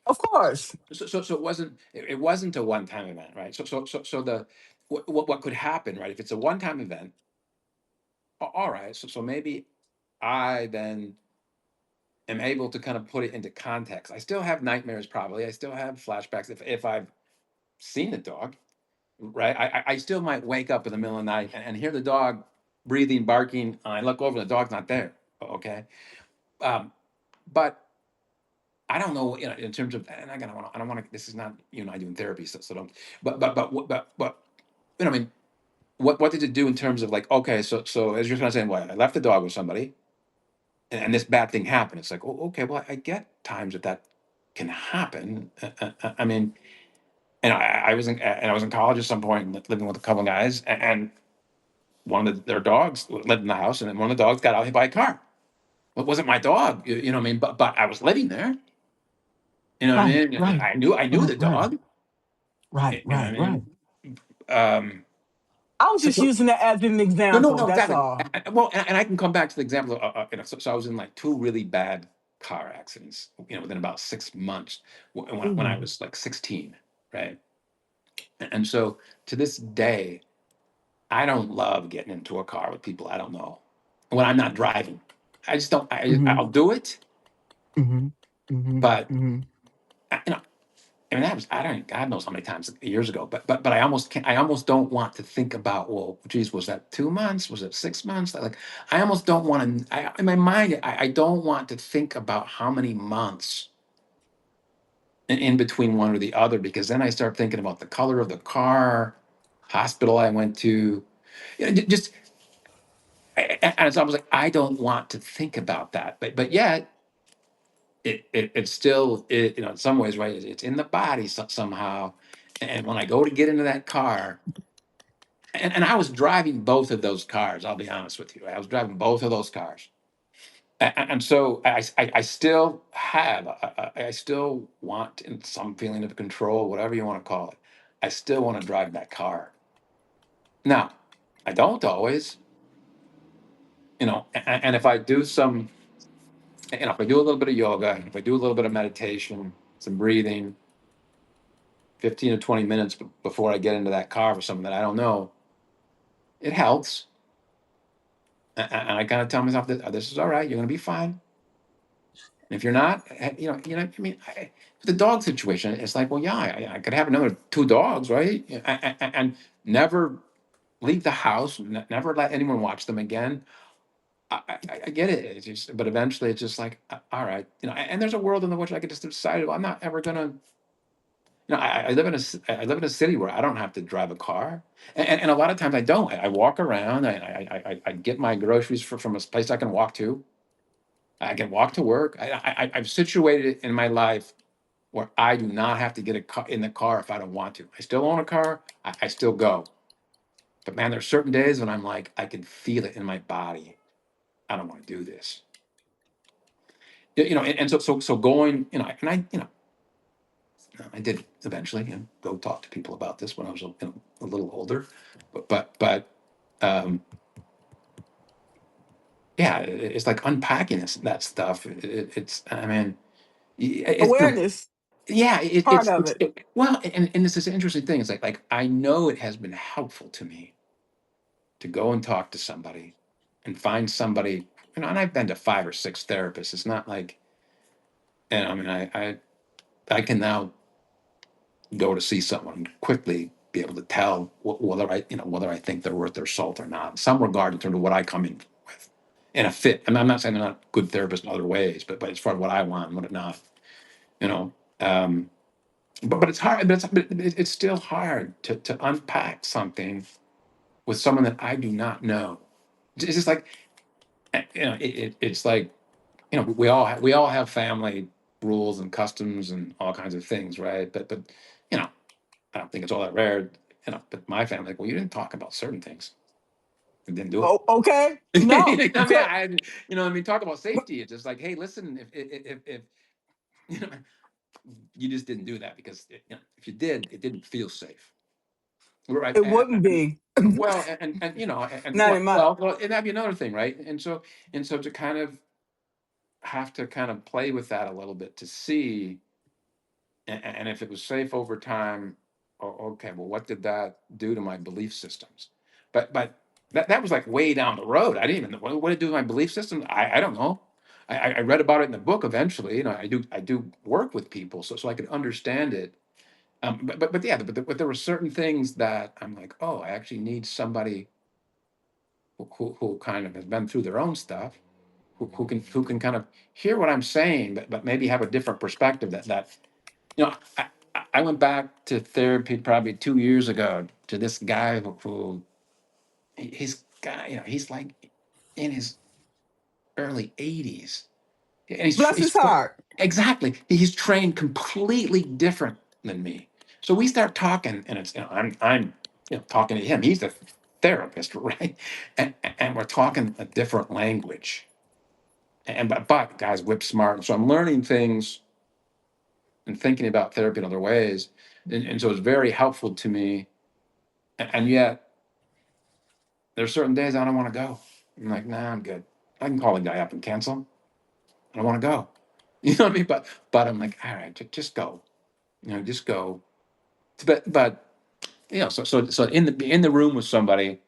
Of course. so it wasn't a one time event, right? So the what could happen, right? If it's a one time event, all right. So maybe I then am able to kind of put it into context. I still have nightmares, probably. I still have flashbacks if I've seen the dog, right? I still might wake up in the middle of the night and hear the dog breathing, barking. And I look over, the dog's not there. Okay, um, but I don't know, in terms of, and again, I don't want to. This is not you and I doing therapy, so don't. But I mean, what did it do in terms of like, okay, so as you're kind of saying, well, I left the dog with somebody, and this bad thing happened. It's like, oh, okay, well, I get times that can happen. I mean, and I was in college at some point, living with a couple of guys, and one of their dogs lived in the house, and then one of the dogs got out hit by a car. It wasn't my dog, you know what I mean? But I was living there, you know what I Right, mean? And right, I knew the right, dog, right, you know what I right, right. mean? Um, I was so, just so using that as an no, no, example. no, That's exactly. all. Well, and I can come back to the example. So I was in like two really bad car accidents, within about 6 months when I Mm. was like 16, right? And so to this day, I don't love getting into a car with people I don't know when I'm not driving. I just don't. Hmm. I'll do it, Hmm. Hmm. but Hmm. you know, I mean, that was, I don't, God knows how many times years ago, but I almost can't, I almost don't want to think about, well, geez, was that 2 months? Was it 6 months? Like, I almost don't want to, in my mind, I don't want to think about how many months in between one or the other, because then I start thinking about the color of the car, hospital I went to, just, and it's almost like, I don't want to think about that. But yet, it's still, in some ways, right, it's in the body somehow. And when I go to get into that car, and I was driving both of those cars, I'll be honest with you, I was driving both of those cars, and so I still have, I still want in some feeling of control, whatever you want to call it. I still want to drive that car. Now, I don't always, and if I do some, if I do a little bit of yoga, if I do a little bit of meditation, some breathing, 15 to 20 minutes before I get into that car with someone that I don't know, it helps. And I kind of tell myself that, this is all right. You're going to be fine. And if you're not, I mean, the dog situation, it's like, well, yeah, I could have another two dogs, right? And never leave the house, never let anyone watch them again. I get it. It's just, but eventually it's just like, all right, and there's a world in which I could just decide, well, I'm not ever going to. I live in I live in a city where I don't have to drive a car, and a lot of times I don't. I walk around. I get my groceries from a place I can walk to. I can walk to work. I've situated it in my life where I do not have to get a car in the car if I don't want to. I still own a car. I still go. But man, there's certain days when I'm like, I can feel it in my body. I don't want to do this. And so going, I did eventually, go talk to people about this when I was a little older, but um, yeah, it's like unpacking that stuff. It's, I mean, it's, Awareness, yeah, part of it. well, and it's this interesting thing. It's like I know it has been helpful to me, to go and talk to somebody and find somebody, and I've been to 5 or 6 therapists. It's not like, and I mean, I can now go to see someone quickly, be able to tell whether whether I think they're worth their salt or not, in some regard in terms of what I come in with, and a fit. And I'm not saying they're not good therapists in other ways, but as far as what I want and what not, you know. Um, but it's hard. But it's still hard to unpack something with someone that I do not know. It's just like, it's like, we all have family rules and customs and all kinds of things, right? But you know, I don't think it's all that rare. But my family, like, well, you didn't talk about certain things. You didn't do it. Oh, okay. You No, know what I mean, because talk about safety. It's just like, hey, listen, if you know, you just didn't do that because if you did, it didn't feel safe, right? it wouldn't be. Well, and Not in my. and that'd be another thing, right? And so to kind of have to kind of play with that a little bit to see, and if it was safe over time, okay, well, what did that do to my belief systems? But that was like way down the road. I didn't even know what did it do to my belief system. I don't know. I read about it in the book eventually. I do work with people, so I could understand it. But yeah, but there were certain things that I'm like, oh, I actually need somebody who kind of has been through their own stuff, who can kind of hear what I'm saying, but maybe have a different perspective. I went back to therapy probably 2 years ago to this guy he's like in his early 80s, and Bless his heart. exactly, he's trained completely different than me. So we start talking, and it's I'm talking to him. He's the therapist, right? And we're talking a different language. And but guys, whip smart. So I'm learning things and thinking about therapy in other ways, and so it's very helpful to me. And yet, there's certain days I don't want to go. I'm like, nah, I'm good. I can call the guy up and cancel. I don't want to go. You know what I mean? But I'm like, all right, just go. Just go. But so in the room with somebody,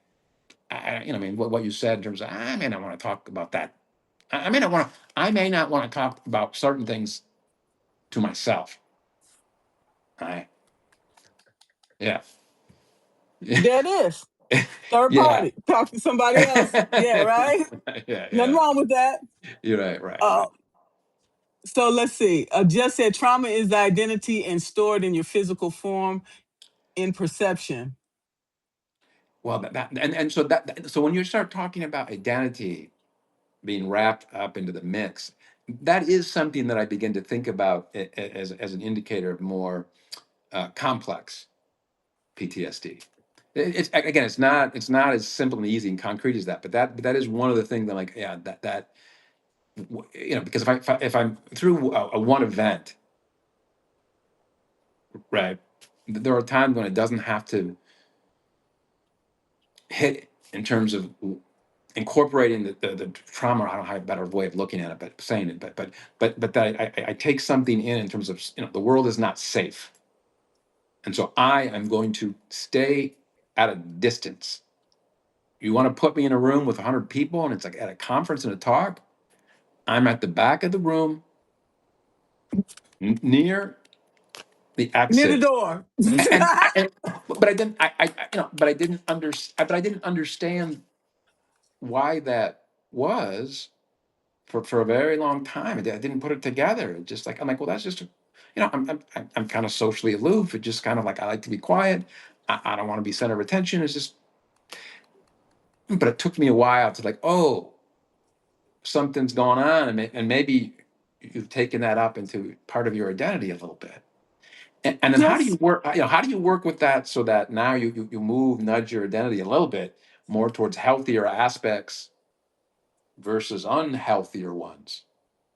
I mean, what you said in terms of, I may not want to talk about that. I may not want to talk about certain things to myself. I Yeah. There it is. Third Yeah. party. Talk to somebody else. Yeah, right? Yeah, Nothing yeah. wrong with that. You're right, right, Uh, right. so let's see. Just said trauma is the identity and stored in your physical form in perception. Well, so when you start talking about identity being wrapped up into the mix, that is something that I begin to think about as an indicator of more complex PTSD. Again, it's not as simple and easy and concrete as that, but that is one of the things that, like, yeah, because if I'm through a one event, right, there are times when it doesn't have to hit in terms of incorporating the trauma. I don't have a better way of looking at it, but saying it, but that I take something in terms of, the world is not safe, and so I am going to stay at a distance. You want to put me in a room with 100 people and it's like at a conference and a talk, I'm at the back of the room, near the Near the exit. door. And but I didn't but I didn't understand why that was for a very long time. I didn't put it together. It just like, I'm like, well, that's just, I'm kind of socially aloof. It just kind of like, I like to be quiet. I don't want to be center of attention. It's just, but it took me a while to, like, oh, something's going on, and maybe you've taken that up into part of your identity a little bit. And then how do you Just work? How do you work with that so that now you nudge your identity a little bit more towards healthier aspects versus unhealthier ones,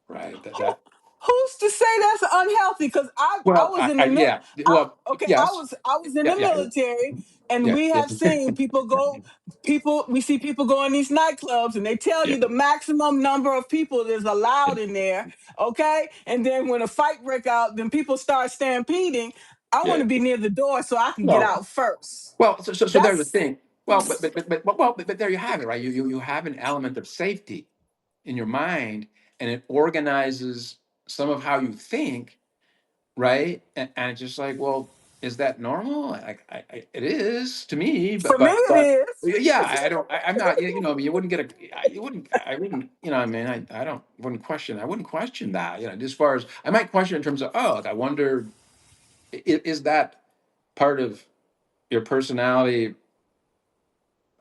right? who, who's to say that's unhealthy? Because I Well, was in the yeah, I, well, okay, yes, I was in yeah, the yeah, military, and yeah, we yeah, have seen people we see people go in these nightclubs, and they tell yeah, you the maximum number of people that's allowed in there. Okay, and then when a fight break out, then people start stampeding. I want yeah. to be near the door so I can get Well, out first. well, so there's the That's thing. But there you have it, right? You have an element of safety in your mind, and it organizes some of how you think, right? And it's just like, well, is that normal? It is to me, For me, it is. yeah, I'm not. You know, I mean, you wouldn't get I wouldn't. You know, I mean, I don't wouldn't question. I wouldn't question that. You know, as far as I might question in terms of, oh, like I wonder, is that part of your personality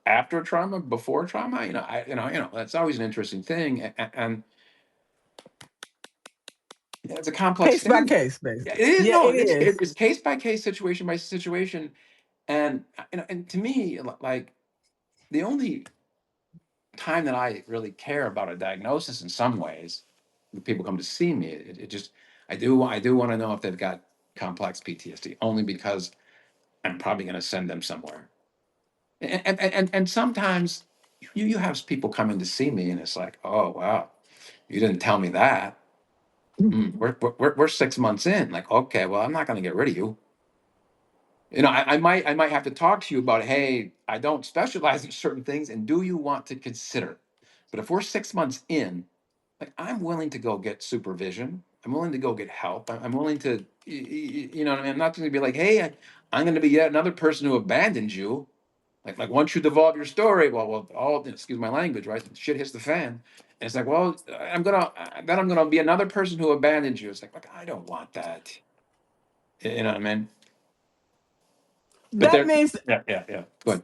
after trauma, before trauma? You know, that's always an interesting thing, and it's a complex Case by thing. case, Yeah, it basically. is. Yeah, No, it is. it's case by case, situation by situation, and and to me, like the only time that I really care about a diagnosis in some ways, when people come to see me, it just I do want to know if they've got complex PTSD, only because I'm probably going to send them somewhere. And sometimes you have people come in to see me, and it's like, oh wow, you didn't tell me that. We're 6 months in. Like, okay, well, I'm not going to get rid of you. You know, I might have to talk to you about, hey, I don't specialize in certain things, and do you want to consider? But if we're 6 months in, like I'm willing to go get supervision. I'm willing to go get help. I'm willing to, you know what I mean? I'm not going to be like, hey, I'm going to be yet another person who abandoned you. Like once you develop your story, well, all excuse my language, right? Shit hits the fan, and it's like, well, then I'm gonna be another person who abandoned you. It's like, look, I don't want that. You know what I mean? But That there, means yeah. Go ahead.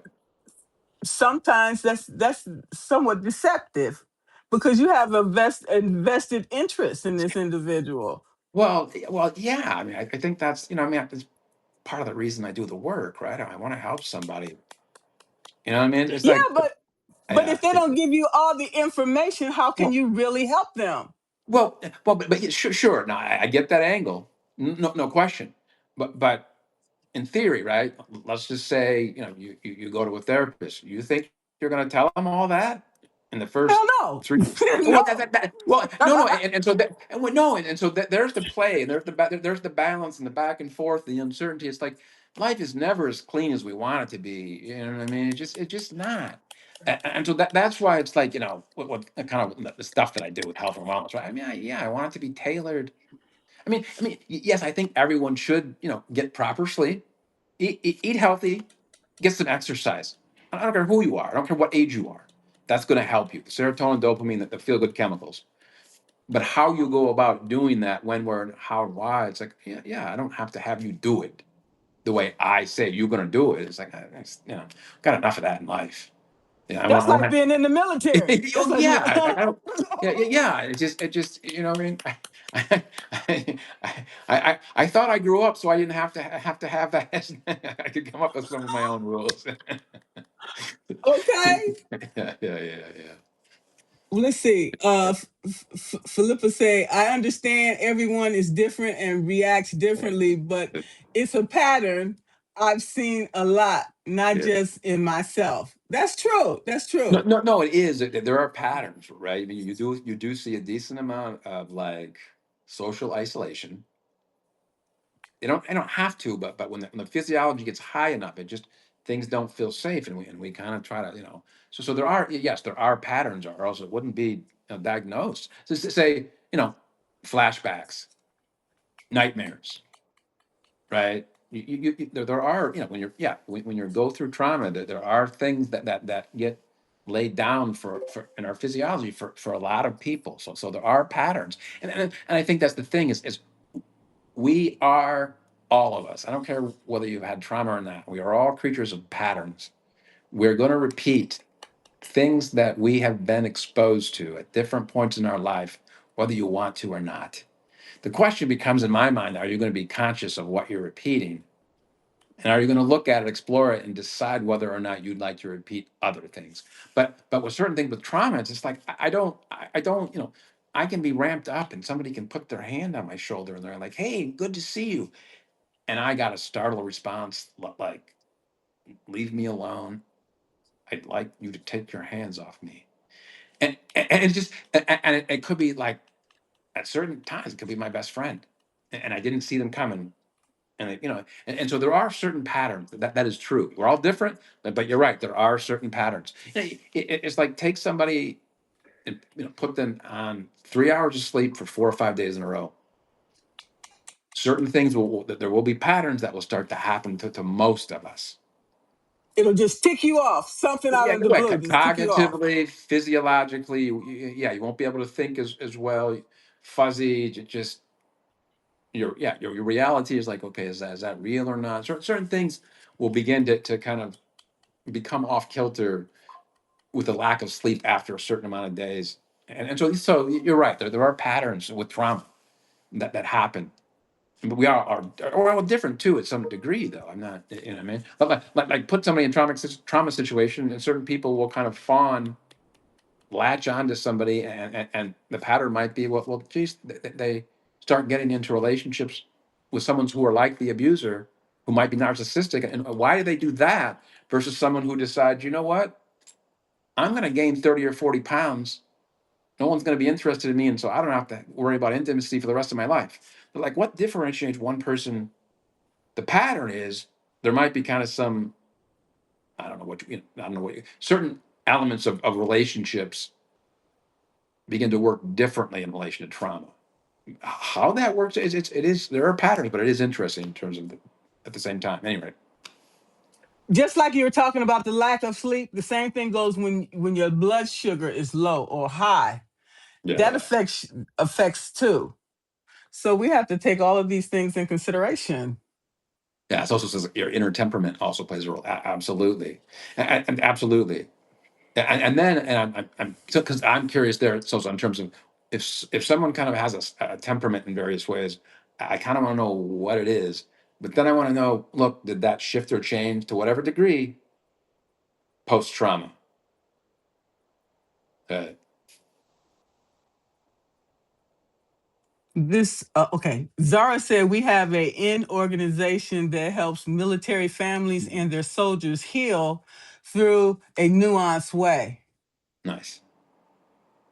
sometimes that's somewhat deceptive because you have a invested interest in this individual. Well, yeah. I mean, I think that's I mean, that's part of the reason I do the work, right? I want to help somebody. You know what I mean? It's Yeah, like, but yeah. if they don't give you all the information, how can Well, you really help them? but yeah, sure. No, I get that angle. No question. But in theory, right? Let's just say, you go to a therapist. You think you're going to tell them all that in the Hell first no. 3? Well, No. well, no, and so that, and what, no, and so there's the play, and there's the balance and the back and forth, the uncertainty. It's like life is never as clean as we want it to be. You know what I mean? It's just not. And so that's why it's like, what kind of the stuff that I do with health and wellness, right? I mean, yeah, I want it to be tailored. Yes, I think everyone should, get proper sleep, eat healthy, get some exercise. I don't care who you are. I don't care what age you are. That's going to help you. The serotonin, dopamine, the feel good chemicals. But how you go about doing that, when, where, and how, and why, it's like, yeah, I don't have to have you do it the way I say you're going to do it. It's like, got enough of that in life. Yeah, That's I like want being in the military. oh It's like, yeah, I don't. Yeah. It just. What I mean, I thought I grew up, so I didn't have that. I could come up with some of my own rules. okay. Yeah. Well, let's see. Philippa say, I understand everyone is different and reacts differently, but it's a pattern I've seen a lot, not Yeah. just in myself. That's true. That's No, true. no, no. It is. There are patterns, right? I mean, you do see a decent amount of like social isolation. I don't have to, but when the physiology gets high enough, it just things don't feel safe, and we kind of try to, so there are, yes, there are patterns, or else it wouldn't be, diagnosed. So say, flashbacks, nightmares, right? There are, when you're, yeah, when you go through trauma, there are things that get laid down for in our physiology for a lot of people. So there are patterns, and I think that's the thing is we are, all of us, I don't care whether you've had trauma or not, we are all creatures of patterns. We're going to repeat things that we have been exposed to at different points in our life, whether you want to or not. The question becomes, in my mind, are you going to be conscious of what you're repeating? And are you going to look at it, explore it, and decide whether or not you'd like to repeat other things? But with certain things, with trauma, it's just like I don't, I can be ramped up, and somebody can put their hand on my shoulder, and they're like, "Hey, good to see you," and I got a startle response like, "Leave me alone. I'd like you to take your hands off me." And it just, and it could be like, at certain times, it could be my best friend, and I didn't see them coming. And and so there are certain patterns that is true. We're all different, but you're right. There are certain patterns. It's like take somebody and put them on 3 hours of sleep for 4 or 5 days in a row. Certain things there will be patterns that will start to happen to most of us. It'll just tick you off, something out Yeah, of you're the right. blue, just tick you off. Cognitively, physiologically, yeah, you won't be able to think as well. Fuzzy, just your reality is like, okay, is that real or not? Certain things will begin to kind of become off kilter with the lack of sleep after a certain amount of days. And so you're right. There are patterns with trauma that happen. But we are all different too at some degree, though. I'm not, what I mean? But like put somebody in trauma situation, and certain people will kind of latch on to somebody, and the pattern might be, well, geez, they start getting into relationships with someone who are like the abuser, who might be narcissistic. And why do they do that versus someone who decides, you know what, I'm going to gain 30 or 40 pounds. No one's going to be interested in me, and so I don't have to worry about intimacy for the rest of my life. But like, what differentiates one person? The pattern is there might be kind of some, I don't know what I don't know what certain elements of relationships begin to work differently in relation to trauma. How that works is it is there are patterns, but it is interesting in terms of at the same time. Anyway, Just like you were talking about the lack of sleep, the same thing goes when your blood sugar is low or high. That yeah, affects too. So we have to take all of these things in consideration. yeah. It also says your inner temperament also plays a role. Absolutely, and absolutely. And then I'm because I'm curious there. So in terms of if someone kind of has a temperament in various ways, I kind of want to know what it is. But then I want to know, look, did that shift or change to whatever degree post trauma? Uh, Okay. Zara said we have a in organization that helps military families and their soldiers heal through a nuanced way. nice.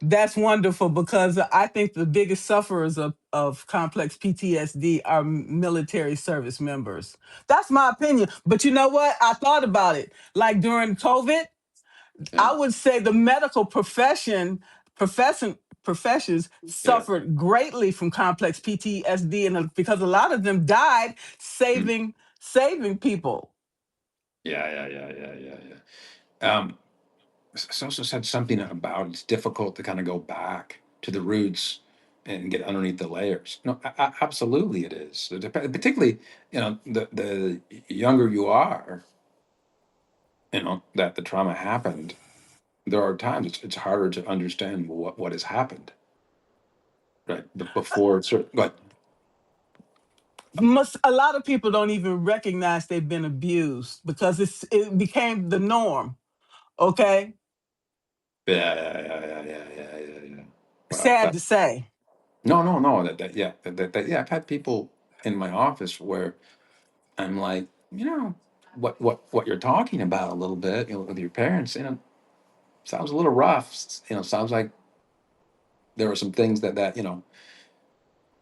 That's wonderful because I think the biggest sufferers of complex PTSD are military service members. That's my opinion. But you know what? I thought about it. Like during COVID, Yeah, I would say the medical profession, professions yeah, suffered greatly from complex PTSD, and because a lot of them died mm, saving people. yeah. It's also said something about it's difficult to kind of go back to the roots and get underneath the layers. No, absolutely it is. Particularly, the younger you are, that the trauma happened. There are times it's harder to understand what has happened, right? But before certain, but A lot of people don't even recognize they've been abused because it became the norm. Okay, yeah. Wow. sad to say. No. Yeah. I've had people in my office where I'm like, what you're talking about a little bit, with your parents, sounds a little rough. Sounds like there are some things that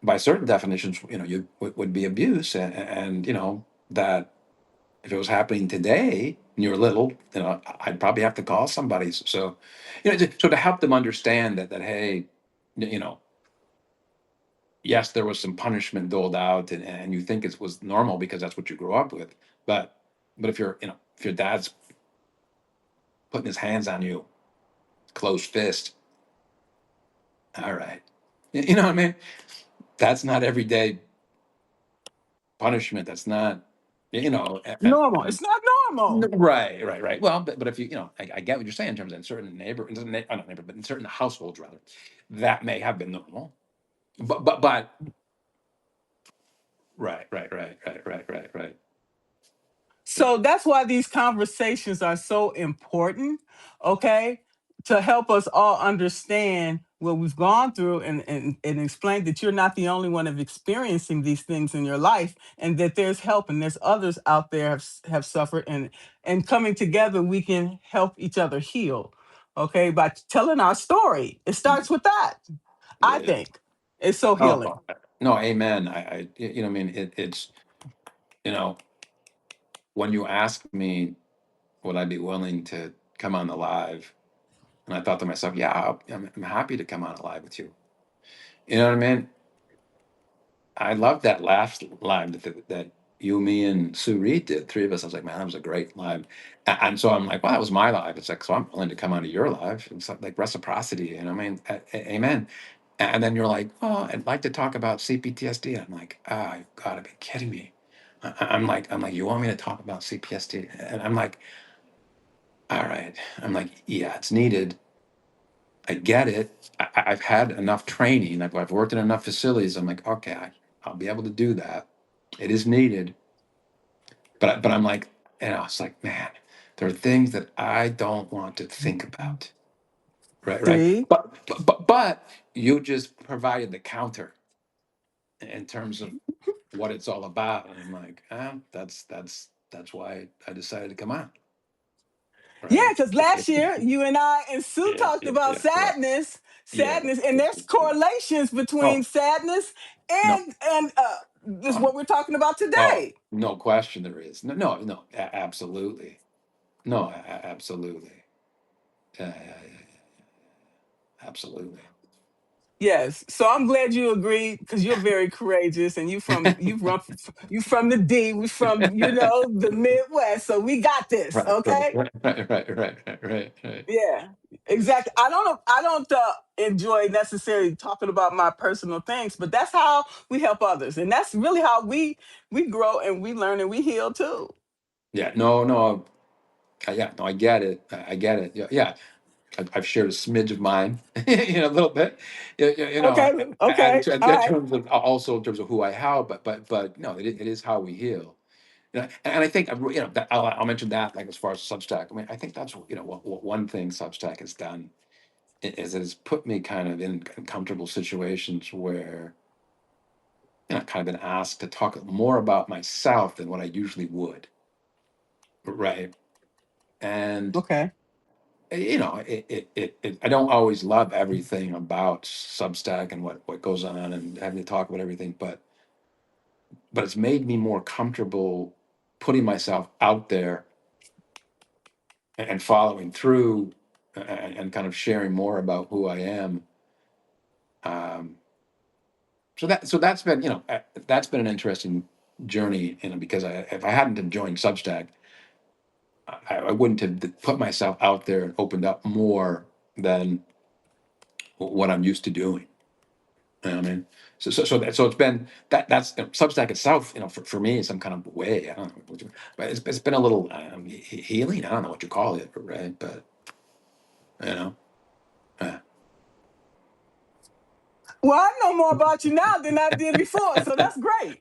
by certain definitions, you would be abuse, and that if it was happening today and you're little, I'd probably have to call somebody. So, so to help them understand that hey, you know, yes, there was some punishment doled out, and you think it was normal because that's what you grew up with, but if your dad's putting his hands on you, closed fist, all right, you know what I mean? That's not everyday punishment. That's not, Normal. It's not normal. right. Well, but if I get what you're saying in terms of in certain not neighbor, but in certain households rather, that may have been normal. But right. Yeah, So that's why these conversations are so important, okay? To help us all understand what we've gone through and explain that you're not the only one of experiencing these things in your life and that there's help and there's others out there have suffered and coming together we can help each other heal, okay? By telling our story. It starts with that, I yeah. think. It's so Oh healing. no, amen. I I mean, it's. you know, when you asked me, would I be willing to come on the live? And I thought to myself, yeah, I'm happy to come on a live with you. You know what I mean? I love that last live that you, me, and Sue Reed did. Three of us. I was like, man, that was a great live. And so I'm like, well, that was my live. It's like, so I'm willing to come onto your live. It's like reciprocity. And I mean, amen. And then you're like, oh, I'd like to talk about CPTSD. I'm like, ah, you've got to be kidding me. I'm like, you want me to talk about CPTSD? And I'm like, all right. I'm like, yeah, it's needed. I get it. I've had enough training. I've worked in enough facilities. I'm like, okay, I'll be able to do that. It is needed. But I'm like, it's like, man, there are things that I don't want to think about. Right, right. See? But you just provided the counter in terms of what it's all about. And I'm like, that's why I decided to come on. Yeah, Right. because last year you and I and Sue Yeah, talked yeah, about yeah, yeah. Yeah. sadness, and there's correlations between Oh, sadness no. and this is Oh, what we're talking about oh, today. no question there is. No, no, no, absolutely. No, absolutely. Yeah, yeah, yeah, yeah, absolutely. Yes, so I'm glad you agreed because you're very courageous, and you from the D, we from the Midwest, so we got this, Right, right, okay? right, right, right, right, right, right. Yeah, exactly. I don't enjoy necessarily talking about my personal things, but that's how we help others, and that's really how we grow and we learn and we heal too. Yeah, no, no, yeah, no, I get it. I get it. Yeah, yeah. I've shared a smidge of mine, a little bit, Okay, okay, and all in right. terms of also in terms of who I help, but no, it is how we heal. And I think that I'll mention that like as far as Substack. I mean, I think that's what one thing Substack has done is it has put me kind of in comfortable situations where I've kind of been asked to talk more about myself than what I usually would, right? And Okay. I don't always love everything about Substack and what goes on and having to talk about everything, but it's made me more comfortable putting myself out there and following through and kind of sharing more about who I am. Um, so that's been that's been an interesting journey, because if I hadn't have joined Substack, I wouldn't have put myself out there and opened up more than what I'm used to doing. You know what I mean? So it's been that's Substack itself. For me, in some kind of way. I don't know, but it's been a little healing. I don't know what you call it, right? But you know, uh, Well, I know more about you now than I did before, so that's great.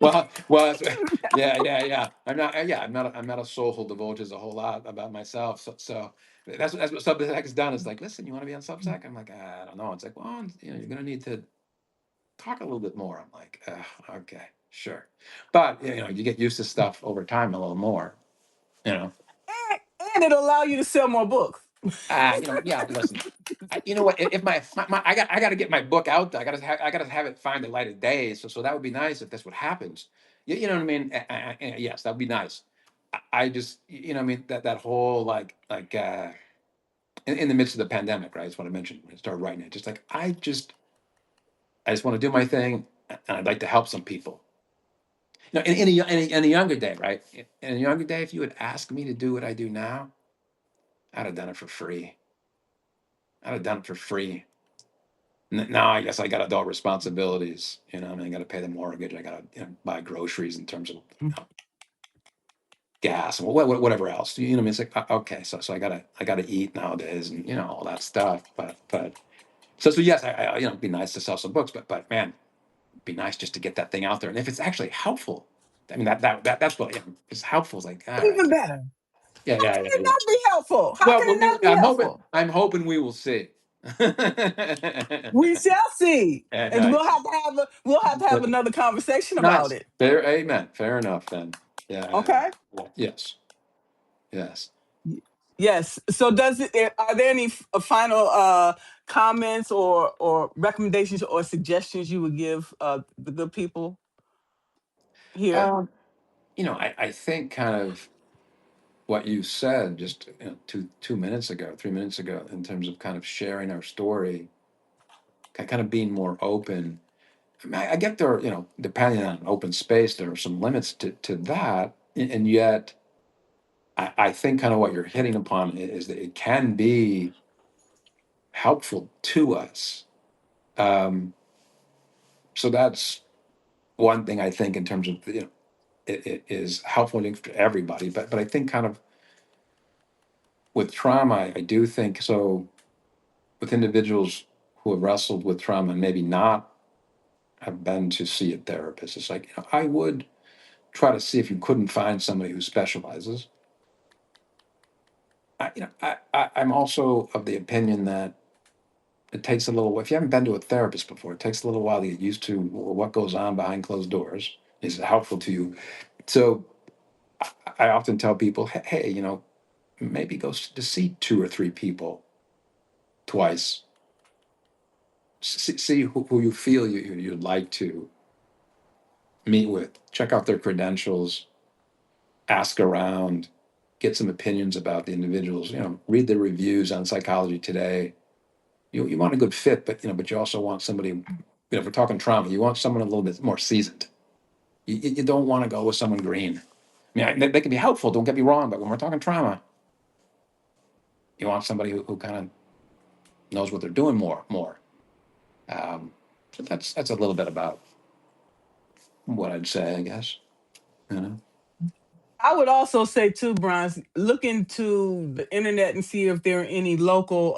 yeah, yeah, yeah. I'm not a soul who divulges a whole lot about myself. So that's what Substack has done. Is like, listen, you want to be on Substack? I'm like, I don't know. It's like, well, you're gonna need to talk a little bit more. I'm like, okay, sure. But you get used to stuff over time a little more. You know, And it'll allow you to sell more books. yeah. Listen, you know what? If I got to get my book out there. I got to have it find the light of day. So that would be nice if that's what happens. You know what I mean? Yes, that would be nice. I just what I mean, that whole in the midst of the pandemic, right? That's what I mentioned when I started writing it. Just like I just want to do my thing, and I'd like to help some people. In a younger day, right? In a younger day, if you had asked me to do what I do now, I'd have done it for free. I'd have done it for free. Now I guess I got adult responsibilities. I mean, I got to pay the mortgage. I got to buy groceries in terms of gas and whatever else. What I mean? It's like okay, so I gotta eat nowadays, and all that stuff. But so yes, it'd be nice to sell some books, but man, it'd be nice just to get that thing out there, and if it's actually helpful, I mean that's what it's helpful. It's like all Even right, better. yeah, How yeah, can yeah, it yeah. not be helpful? How Well, can it not be I'm hoping. helpful? I'm hoping we will see. We shall see. And Nice. we'll have to have But another conversation about nice. it. Fair. Amen. Fair enough. Then. Yeah. Okay? Yes. Yes. Yes. So are there any final comments or recommendations or suggestions you would give the good people here? I think kind of what you said just 2 minutes ago, 3 minutes ago, in terms of kind of sharing our story, kind of being more open. I mean, I get there, depending on open space, there are some limits to that. And yet, I think kind of what you're hitting upon is that it can be helpful to us. Um, so that's one thing I think in terms of, it is helpful to everybody. But I think kind of with trauma, I do think so with individuals who have wrestled with trauma and maybe not have been to see a therapist. It's like, I would try to see if you couldn't find somebody who specializes. I'm also of the opinion that it takes a little. If you haven't been to a therapist before, it takes a little while to get used to what goes on behind closed doors. Is it helpful to you? So I often tell people, hey, maybe go to see 2 or 3 people twice. See who you feel you'd like to meet with. Check out their credentials. Ask around. Get some opinions about the individuals. Read the reviews on Psychology Today. You want a good fit, but you also want somebody. If we're talking trauma, you want someone a little bit more seasoned. You don't want to go with someone green. I mean, they can be helpful. Don't get me wrong, but when we're talking trauma, you want somebody who kind of knows what they're doing more. So that's a little bit about what I'd say, I guess. You know. I would also say too, Bronze, look into the internet and see if there are any local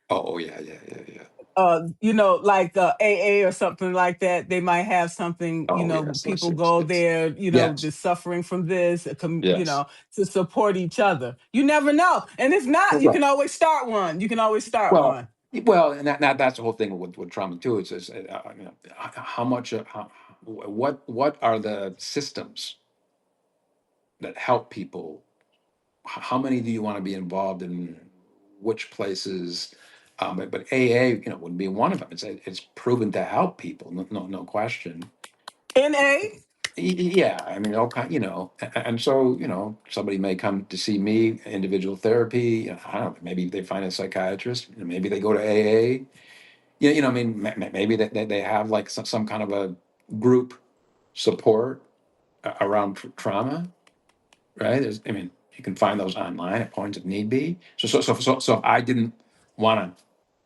Oh yeah, yeah, yeah, yeah. like AA or something like that. They might have something, Oh yes, people go there, yes, they're suffering from this, yes. to support each other. You never know. And if not, you Right. can always start one. You can always start Well, one. and that's the whole thing with trauma too. Is how much, what are the systems that help people? How many do you want to be involved in? Which places? But AA, would be one of them. It's proven to help people, no question. NA. Yeah, I mean, all kind, and so, somebody may come to see me, individual therapy. I don't know, maybe they find a psychiatrist, maybe they go to AA. I mean, maybe they have like some kind of a group support around trauma, right? I mean, you can find those online at points if need be. So if I didn't want to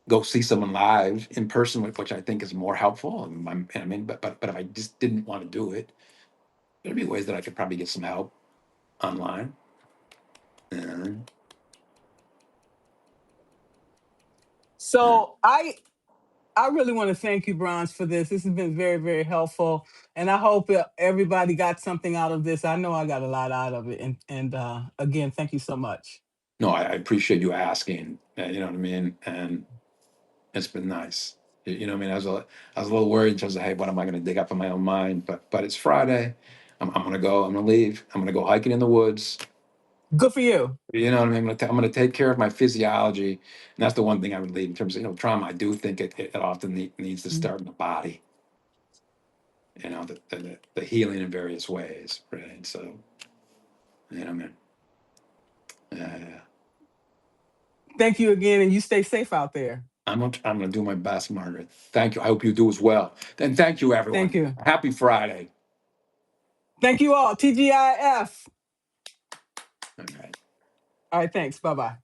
go see someone live in person, which I think is more helpful, I mean, but if I just didn't want to do it, there'd be ways that I could probably get some help online. And yeah. So I really want to thank you, Bronze, for this. This has been very, very helpful, and I hope everybody got something out of this. I know I got a lot out of it, and again, thank you so much. No, I appreciate you asking. You know what I mean? And it's been nice. You know what I mean? I was a little worried in terms of, hey, what am I going to dig up in my own mind? But it's Friday. I'm going to go. I'm going to leave. I'm going to go hiking in the woods. Good for you. You know what I mean? I'm going to take care of my physiology, and that's the one thing I would leave in terms of trauma. I do think it often needs to start in the body. The healing in various ways, right? So, man. Yeah. Thank you again, and you stay safe out there. I'm gonna do my best, Margaret. Thank you. I hope you do as well. And thank you, Thank everyone. you. Happy Friday. Thank you all. TGIF. Okay. All right, thanks. Bye bye.